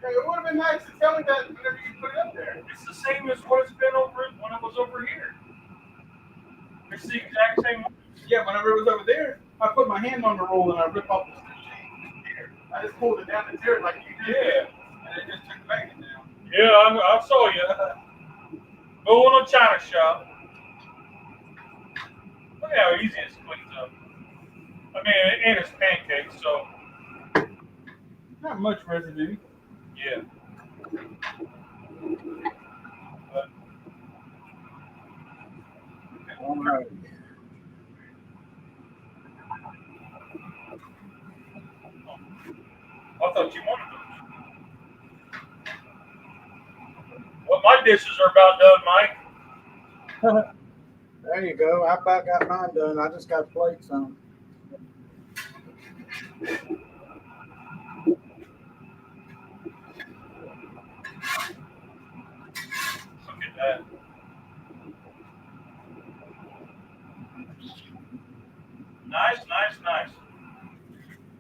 Hey, it would have been nice to tell me that whenever you put it up there. It's the same as what it's been over when it was over here. It's the exact same one. Yeah, whenever it was over there, I put my hand on the roll and I rip off the chain here. I just pulled it down the tier like you did. Yeah. And it just took the bacon down. Yeah, I saw you. Going on China shop. Look how easy it cleans up. I mean, and it's pancakes, so Not much residue. yeah. But All right. I thought you wanted those. Well, my dishes are about done, Mike. There you go. I about got mine done. I just got plates on. Look at that. Nice.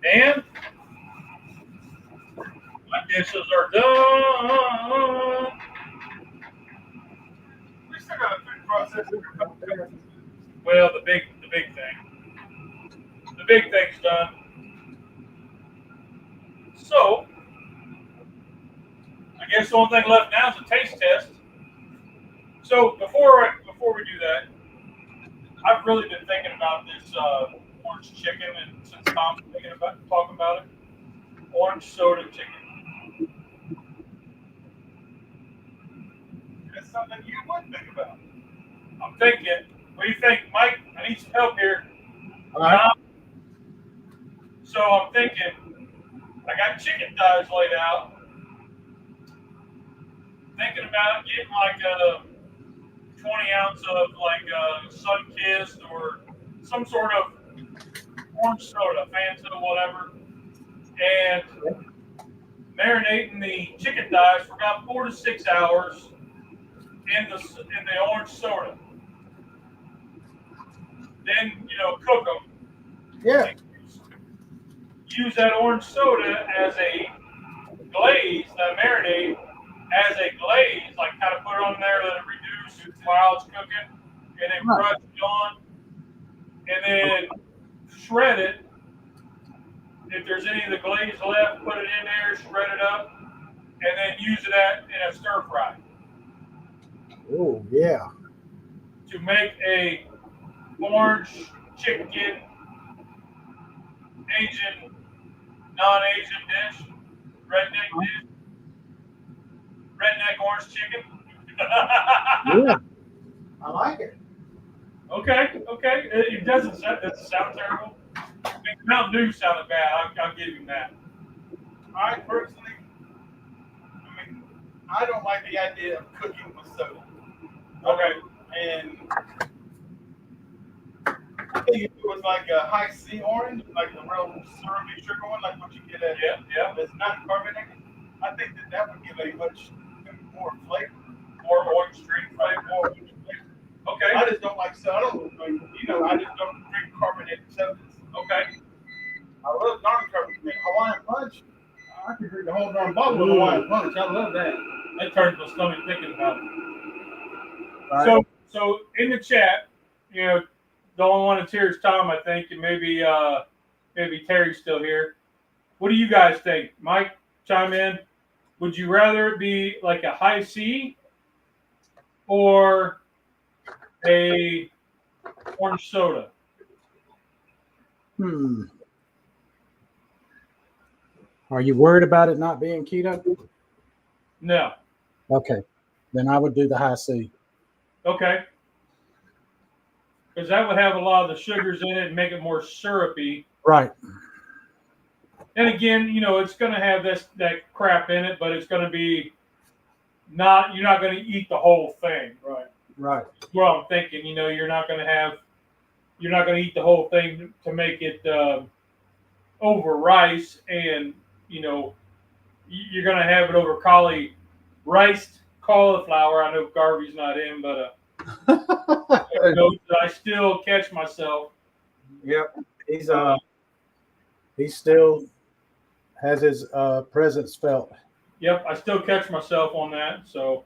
Dan, my dishes are done. We still got a food processor up there. Well, the big thing. The big thing's done. So, I guess the only thing left now is a taste test. So before we do that, I've really been thinking about this orange chicken, and since Tom's talking about it, orange soda chicken. That's something you would think about. I'm thinking. What do you think, Mike? I need some help here. All right. Tom? So I'm thinking. I got chicken thighs laid out. Thinking about getting like a 20 ounce of like Sun-Kissed or some sort of orange soda, Fanta, whatever, and marinating the chicken thighs for about 4 to 6 hours in the orange soda. Then cook them. Yeah. Use that orange soda as a glaze, that marinade as a glaze, like kind of put it on there, let it reduce while it's cooking, and then brush it on, and then shred it. If there's any of the glaze left, put it in there, shred it up, and then use it in a stir fry. Oh yeah. To make a orange chicken Asian, non-Asian dish, redneck orange chicken. Yeah. I like it. Okay. It doesn't sound terrible. I mean, Mountain Dew sounded bad. I'll give him that. I personally, I don't like the idea of cooking with soda. Okay. And I think if it was like a high C orange, like the real syrupy sugar one, like what you get at that's not carbonated, I think that would give a much more flavor, more orange drink flavor, more orange flavor. Okay. I just don't like soda. I just don't drink carbonated sodas. Okay. I love non-carbonated Hawaiian Punch. I can drink the whole darn bottle of Hawaiian Punch. I love that. That turns my stomach thinking about it. Right. So in the chat, the only one that's here is Tom, I think, and maybe Terry's still here. What do you guys think? Mike, chime in. Would you rather it be like a high C or a orange soda? Are you worried about it not being keto? No. Okay. Then I would do the high C. Okay. Because that would have a lot of the sugars in it and make it more syrupy. Right. And again, it's going to have that crap in it, but it's going to be you're not going to eat the whole thing. Right. Well, I'm thinking, you're not going to eat the whole thing to make it over rice, and you're going to have it over riced cauliflower. I know Garvey's not in, but I still catch myself. Yep. He still has his presence felt. Yep, I still catch myself on that. So,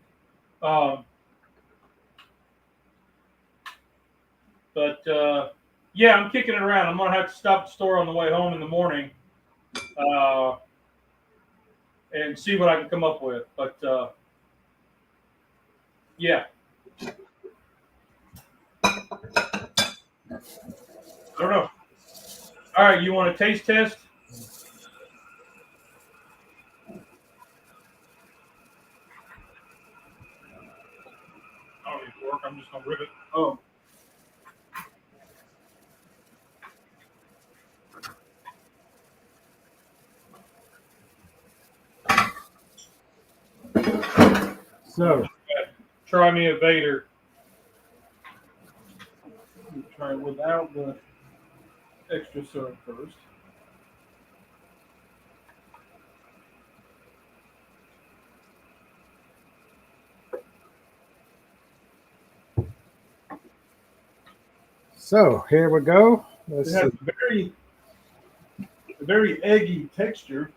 yeah, I'm kicking it around. I'm gonna have to stop at the store on the way home in the morning, and see what I can come up with. But yeah, I don't know. All right, you want a taste test? I don't need to work. I'm just gonna rip it. Oh. So Try me a Vader. Try it without the extra syrup first. So here we go. It has a very eggy texture,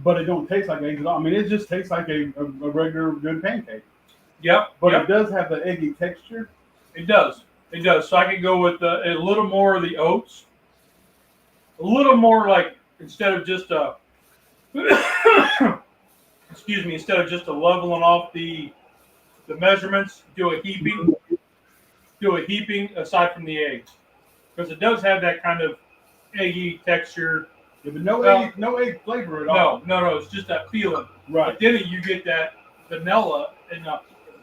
but it don't taste like eggs at all. I mean, it just tastes like a regular good pancake. Yep, But it does have the eggy texture. It does. So I could go with a little more of the oats. a little more like instead of just a excuse me, instead of just a leveling off the measurements, do a heaping aside from the eggs because it does have that kind of eggy texture. Yeah, but no egg flavor at all. No, it's just that feeling. Right. But then you get that vanilla, and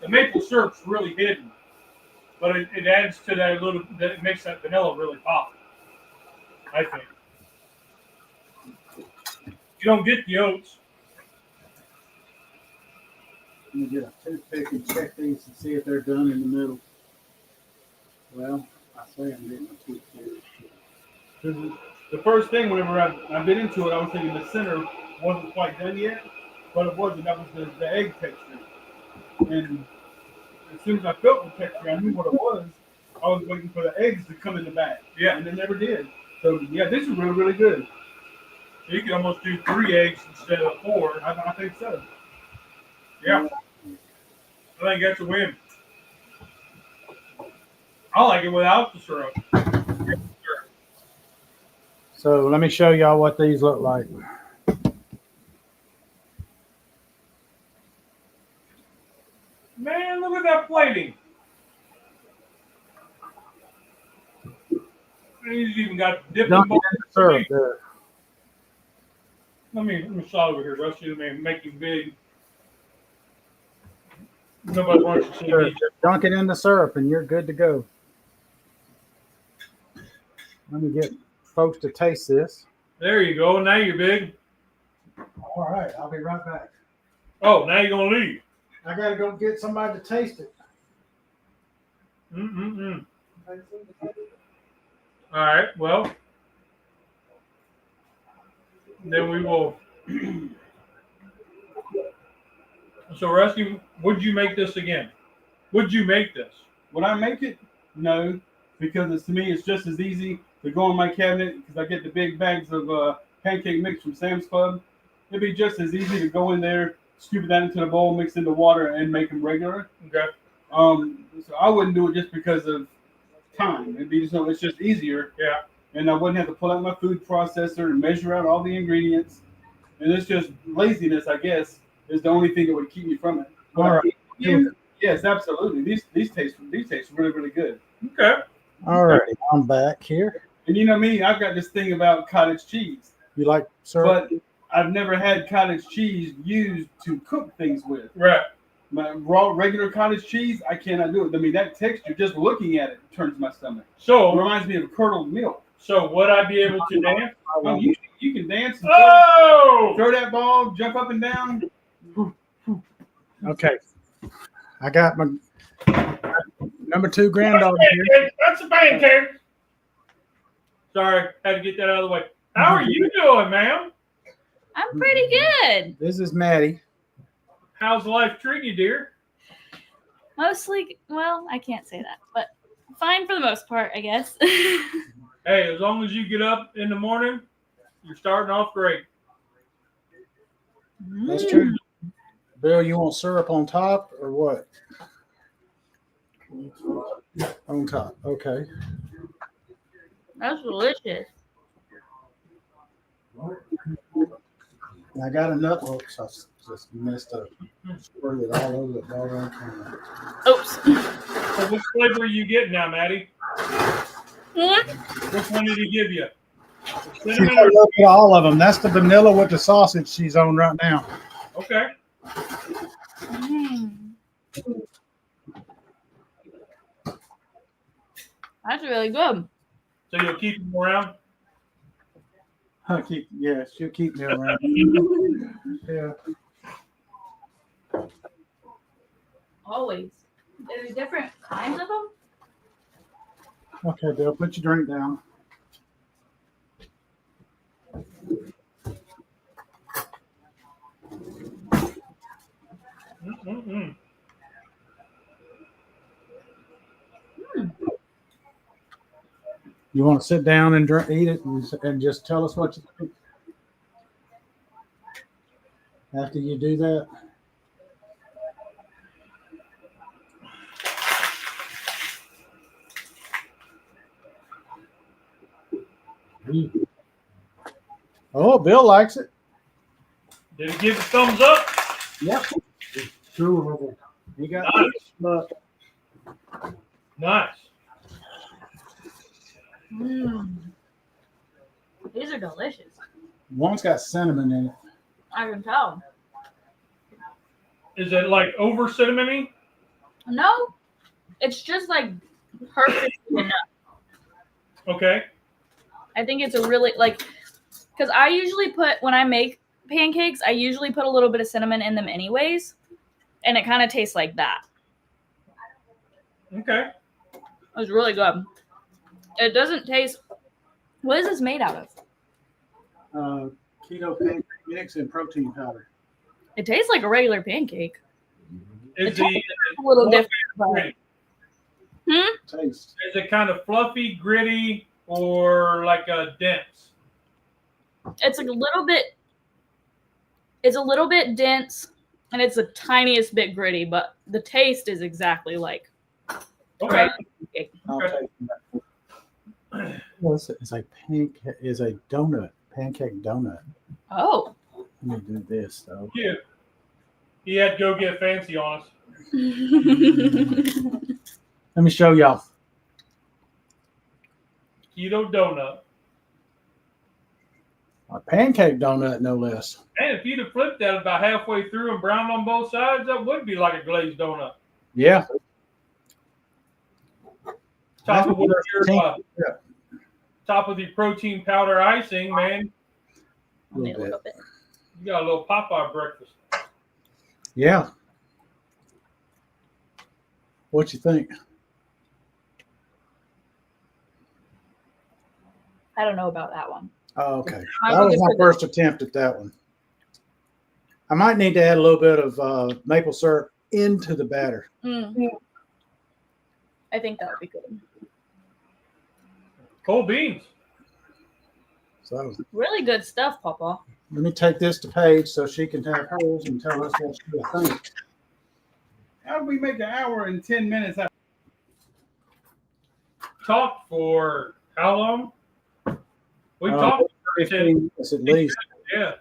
the maple syrup's really hidden, but it adds to that little. That it makes that vanilla really pop. I think you don't get the oats. Let me get a toothpick and check these and see if they're done in the middle. Well, I say I'm getting a toothpick. The first thing, whenever I bit into it, I was thinking the center wasn't quite done yet, but it wasn't. That was the egg texture. And as soon as I felt the texture, I knew what it was. I was waiting for the eggs to come in the back. Yeah. And they never did. So, yeah, this is really, really good. You can almost do 3 eggs instead of 4. I think so. Yeah, I think that's a win. I like it without the syrup. So let me show y'all what these look like. Man, look at that plating. He's even got dipping Dunk it balls. in the syrup there. Let me slide over here, Rusty. Let me make you big. Nobody wants to see Sure. me. Just dunk it in the syrup and you're good to go. Let me get folks to taste this. There you go. Now you're big. All right, I'll be right back. Oh, now you're gonna leave. I gotta go get somebody to taste it. Mm-mm-mm. All right. Well, then we will. So, Rusty, would you make this again? Would you make this? Would I make it? No, because to me, it's just as easy to go in my cabinet because I get the big bags of pancake mix from Sam's Club. It'd be just as easy to go in there, scoop that into the bowl, mix in the water, and make them regular. Okay. So I wouldn't do it just because of time. It'd be it's just easier, Yeah. and I wouldn't have to pull out my food processor and measure out all the ingredients. And it's just laziness, I guess, is the only thing that would keep me from it. But All right. yes, absolutely. These taste really, really good. Okay. All right, I'm back here. And you know me, I've got this thing about cottage cheese, You like syrup? but I've never had cottage cheese used to cook things with. Right. My raw, regular cottage cheese, I cannot do it. I mean, that texture, just looking at it, turns my stomach. It So, reminds me of curdled milk. would I be able to dance? Oh, you can dance and Oh! throw that ball, jump up and down. Okay. I got my number 2 granddaughter here. Pancake. That's a pancake. Sorry, had to get that out of the way. How are you doing, ma'am? I'm pretty good. This is Maddie. How's life treating you, dear? Mostly, well, I can't say that, but fine for the most part, I guess. Hey, as long as you get up in the morning, you're starting off great. That's true. Bill, you want syrup on top or what? On top. Okay. That's delicious. I got a nut hook, so I just messed up. Squirted it all over the doggone camera. Oops. So which flavor are you getting now, Maddie? Mm. Which one did he give you? She's gonna look at all of them. That's the vanilla with the sausage she's on right now. Okay. Mm. That's really good. So you'll keep him around? She'll keep me around. Yeah. Always. There's different kinds of them. Okay, Bill, put your drink down. Mm-mm-mm. You want to sit down and eat it and just tell us what you think? After you do that. Oh, Bill likes it. Did he give a thumbs up? Yep. Chewable. You got Nice. Nice. These are delicious. one's got cinnamon in it. I can tell. Is it like over cinnamony? No, it's just like perfect enough. Okay. I think it's a really because I usually put when I make pancakes, I usually put a little bit of cinnamon in them anyways, and it kind of tastes like that. Okay. It was really good. It doesn't taste. What is this made out of? Keto pancake mix and protein powder. It tastes like a regular pancake. Is A little different. But... Taste. Is it kind of fluffy, gritty, or like a dense? It's a little bit. It's a little bit dense, and it's the tiniest bit gritty, but the taste is exactly like. Okay. I'll take that. Well, it's a pancake. Is a donut. Pancake donut. Oh. Let me do this though. Yeah. He had to go get fancy on us. Let me show y'all. Keto donut. A pancake donut, no less. And if you'd have flipped that about halfway through and browned on both sides, that would be like a glazed donut. Yeah. Top of your Yeah. top of the protein powder icing, man. Only a little bit. You got a little Popeye breakfast. Yeah. What you think? I don't know about that one. Oh, okay. I That will was get my for first attempt at that one. I might need to add a little bit of maple syrup into the batter. I think that would be good. Cold beans. So Really good stuff, Papa. let me take this to Paige so she can have hers and tell us what she thinks. How did we make an hour and 10 minutes? Talked for how long? We Uh, talked for 10. 15 minutes at least. Yeah.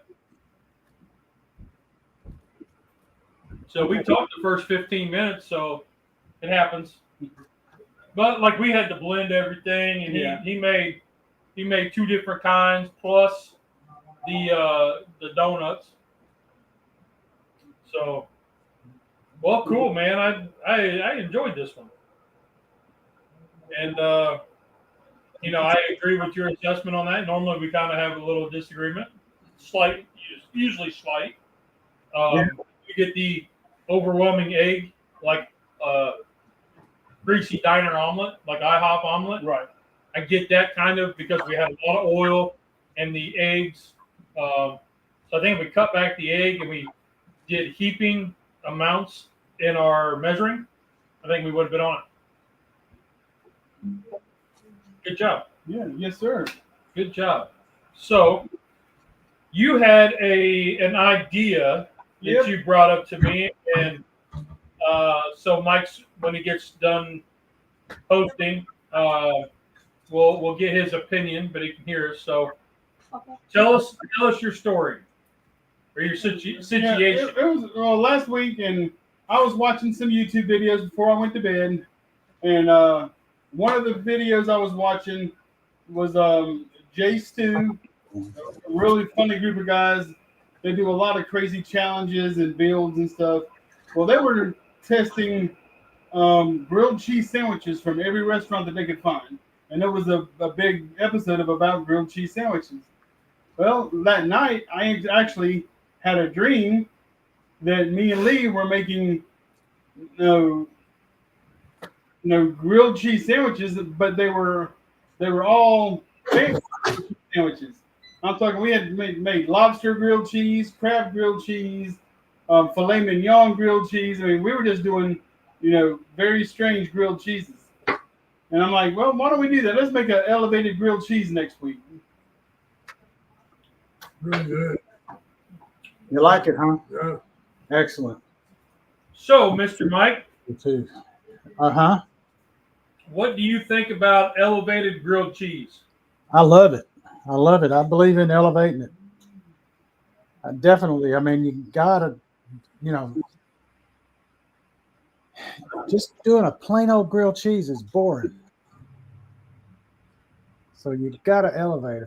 So we talked the first 15 minutes, so it happens. But like we had to blend everything, and he made two different kinds plus the donuts. So, well, cool, man. I enjoyed this one, and I agree with your assessment on that. Normally, we kind of have a little disagreement, slight, usually slight. You get the overwhelming egg, like greasy diner omelet, like IHOP omelet. Right. I get that kind of because we had a lot of oil and the eggs. So I think if we cut back the egg and we did heaping amounts in our measuring, I think we would have been on it. Good job. Yeah. Yes, sir. Good job. So you had an idea that you brought up to me, and so Mike's, when he gets done hosting, we'll get his opinion, but he can hear us. So tell us your story or your situation. Yeah, it was last week, and I was watching some YouTube videos before I went to bed, and one of the videos I was watching was J Stew, a really funny group of guys. They do a lot of crazy challenges and builds and stuff. Well, they were testing grilled cheese sandwiches from every restaurant that they could find. And there was a big episode about grilled cheese sandwiches. Well, that night, I actually had a dream that me and Lee were making grilled cheese sandwiches, but they were all fancy sandwiches. I'm talking, we had made lobster grilled cheese, crab grilled cheese, filet mignon grilled cheese. I mean, we were just doing, very strange grilled cheeses. And I'm like, well, why don't we do that? Let's make an elevated grilled cheese next week. Really good. You like it, huh? Yeah. Excellent. So, Mr. Mike, You too. Uh-huh. what do you think about elevated grilled cheese? I love it. I love it. I believe in elevating it. Definitely. I mean, you gotta, you know, just doing a plain old grilled cheese is boring. So you gotta elevate.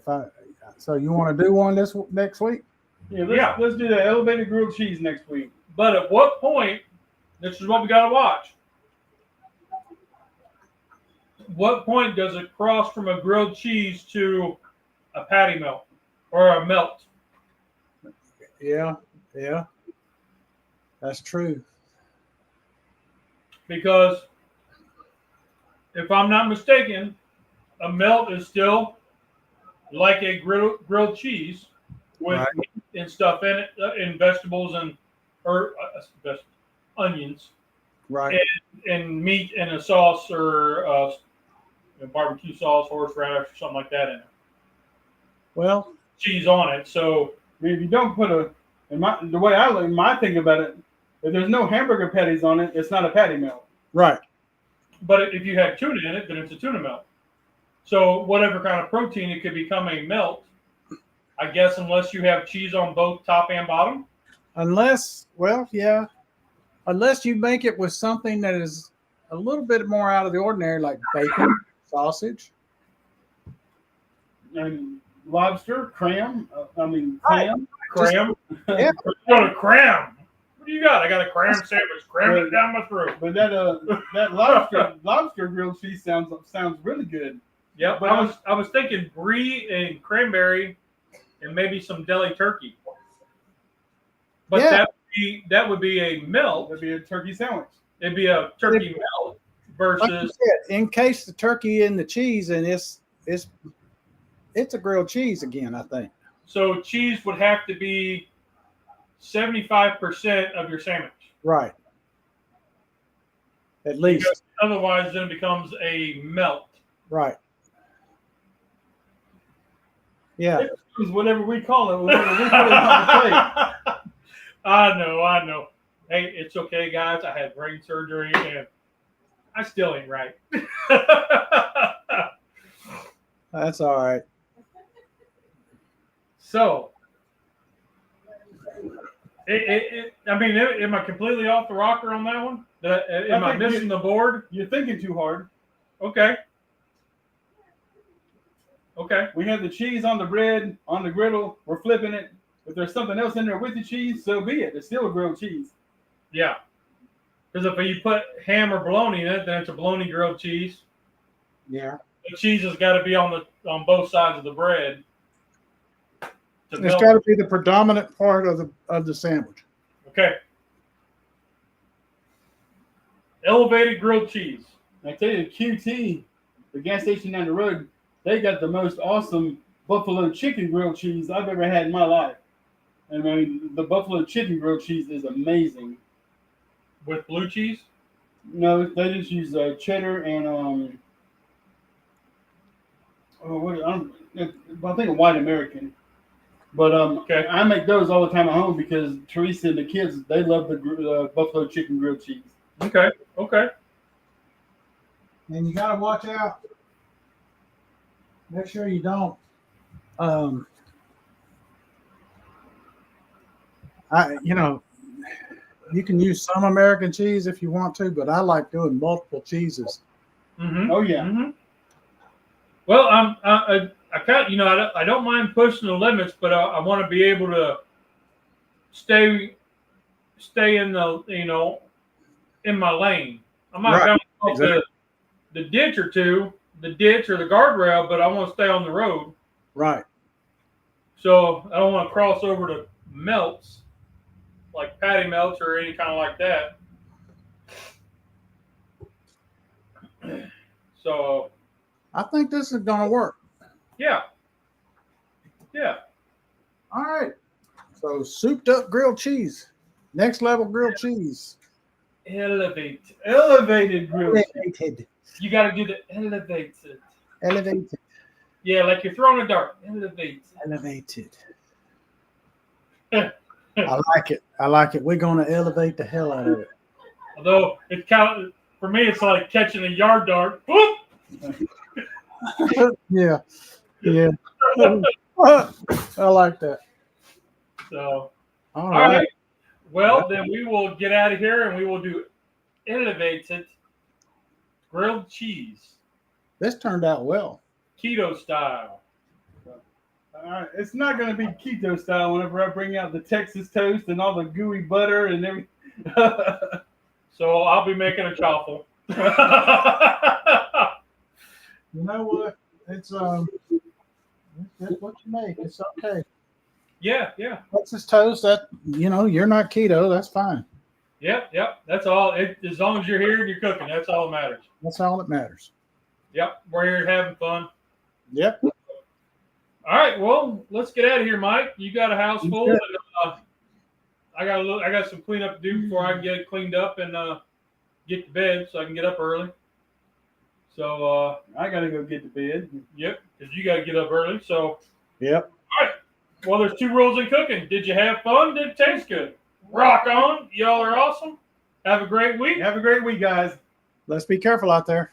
So you want to do one this next week? Yeah, let's do the elevated grilled cheese next week. But at what point, this is what we got to watch. What point does it cross from a grilled cheese to a patty melt or a melt? Yeah, that's true. Because if I'm not mistaken, a melt is still like a grilled cheese with Right. meat and stuff in it, and vegetables and onions Right. and meat and a sauce or barbecue sauce, horseradish, or something like that in it. Well, Cheese on it. So I mean, if you don't put the way I think about it, if there's no hamburger patties on it, it's not a patty melt. right. but if you have tuna in it, then it's a tuna melt. So whatever kind of protein, it could become a melt. I guess unless you have cheese on both top and bottom. Unless you make it with something that is a little bit more out of the ordinary, like bacon, sausage. And lobster, clam. Clam. Cram. Yeah. Got a cram. What do you got? I got a cram sandwich. Cram it down my throat. But that lobster grilled cheese sounds really good. Yep. But I was thinking brie and cranberry, and maybe some deli turkey. But Yeah. that would be a melt. That'd be a turkey sandwich. It'd be a turkey melt Like you versus said, encase the turkey in the cheese, and it's a grilled cheese again, I think. so cheese would have to be 75% of your sandwich. Right. At least. Because otherwise, then it becomes a melt. Right. Yeah. It's whatever we call it. Whatever we put it on the plate. I know. Hey, it's okay, guys. I had brain surgery and I still ain't right. That's all right. So, am I completely off the rocker on that one? Am I missing the board? You're thinking too hard. Okay. We have the cheese on the bread, on the griddle. We're flipping it. If there's something else in there with the cheese, so be it. It's still a grilled cheese. Yeah. Because if you put ham or bologna in it, then it's a bologna grilled cheese. Yeah. The cheese has got to be on both sides of the bread. It's got to be the predominant part of the sandwich. Okay. Elevated grilled cheese. I tell you, QT, the gas station down the road, they got the most awesome buffalo chicken grilled cheese I've ever had in my life. I mean, the buffalo chicken grilled cheese is amazing. With blue cheese? No, they just use cheddar and I think a white American. But Okay. I make those all the time at home because Teresa and the kids, they love the buffalo chicken grilled cheese. Okay. And you got to watch out. Make sure you don't. You can use some American cheese if you want to, but I like doing multiple cheeses. Mm-hmm. Oh yeah. Mm-hmm. Well, I don't mind pushing the limits, but I want to be able to stay in the in my lane. I'm not Right. going off Exactly. the ditch or the guardrail, but I want to stay on the road. Right. So I don't want to cross over to melts, like patty melts or any kind of like that. So I think this is going to work. yeah. All right. So souped up grilled cheese. Next level grilled cheese. Elevated grilled cheese. Elevated. You got to do the elevated. Elevated. Yeah, like you're throwing a dart. Elevated. Elevated. I like it. We're going to elevate the hell out of it. Although it kind of, for me, it's like catching a yard dart. Whoop! Yeah. I like that. So, All all right. right. Well, then we will get out of here and we will do elevated grilled cheese, This turned out well. keto style. It's not going to be keto style whenever I bring out the Texas toast and all the gooey butter and everything. So I'll be making a chaffle. You know what? It's that's what you make. It's okay. Yeah. Texas toast. That you're not keto. That's fine. Yep. That's all. As long as you're here and you're cooking, that's all that matters. That's all that matters. Yep. We're here having fun. Yep. All right. Well, let's get out of here, Mike. You got a house full, and I got some cleanup to do before I can get it cleaned up and get to bed, so I can get up early. So I got to go get to bed. yep, because you got to get up early. So Yep. all right. Well, there's 2 rules in cooking. Did you have fun? Did it taste good? Rock on. Y'all are awesome. Have a great week. Have a great week, guys. Let's be careful out there.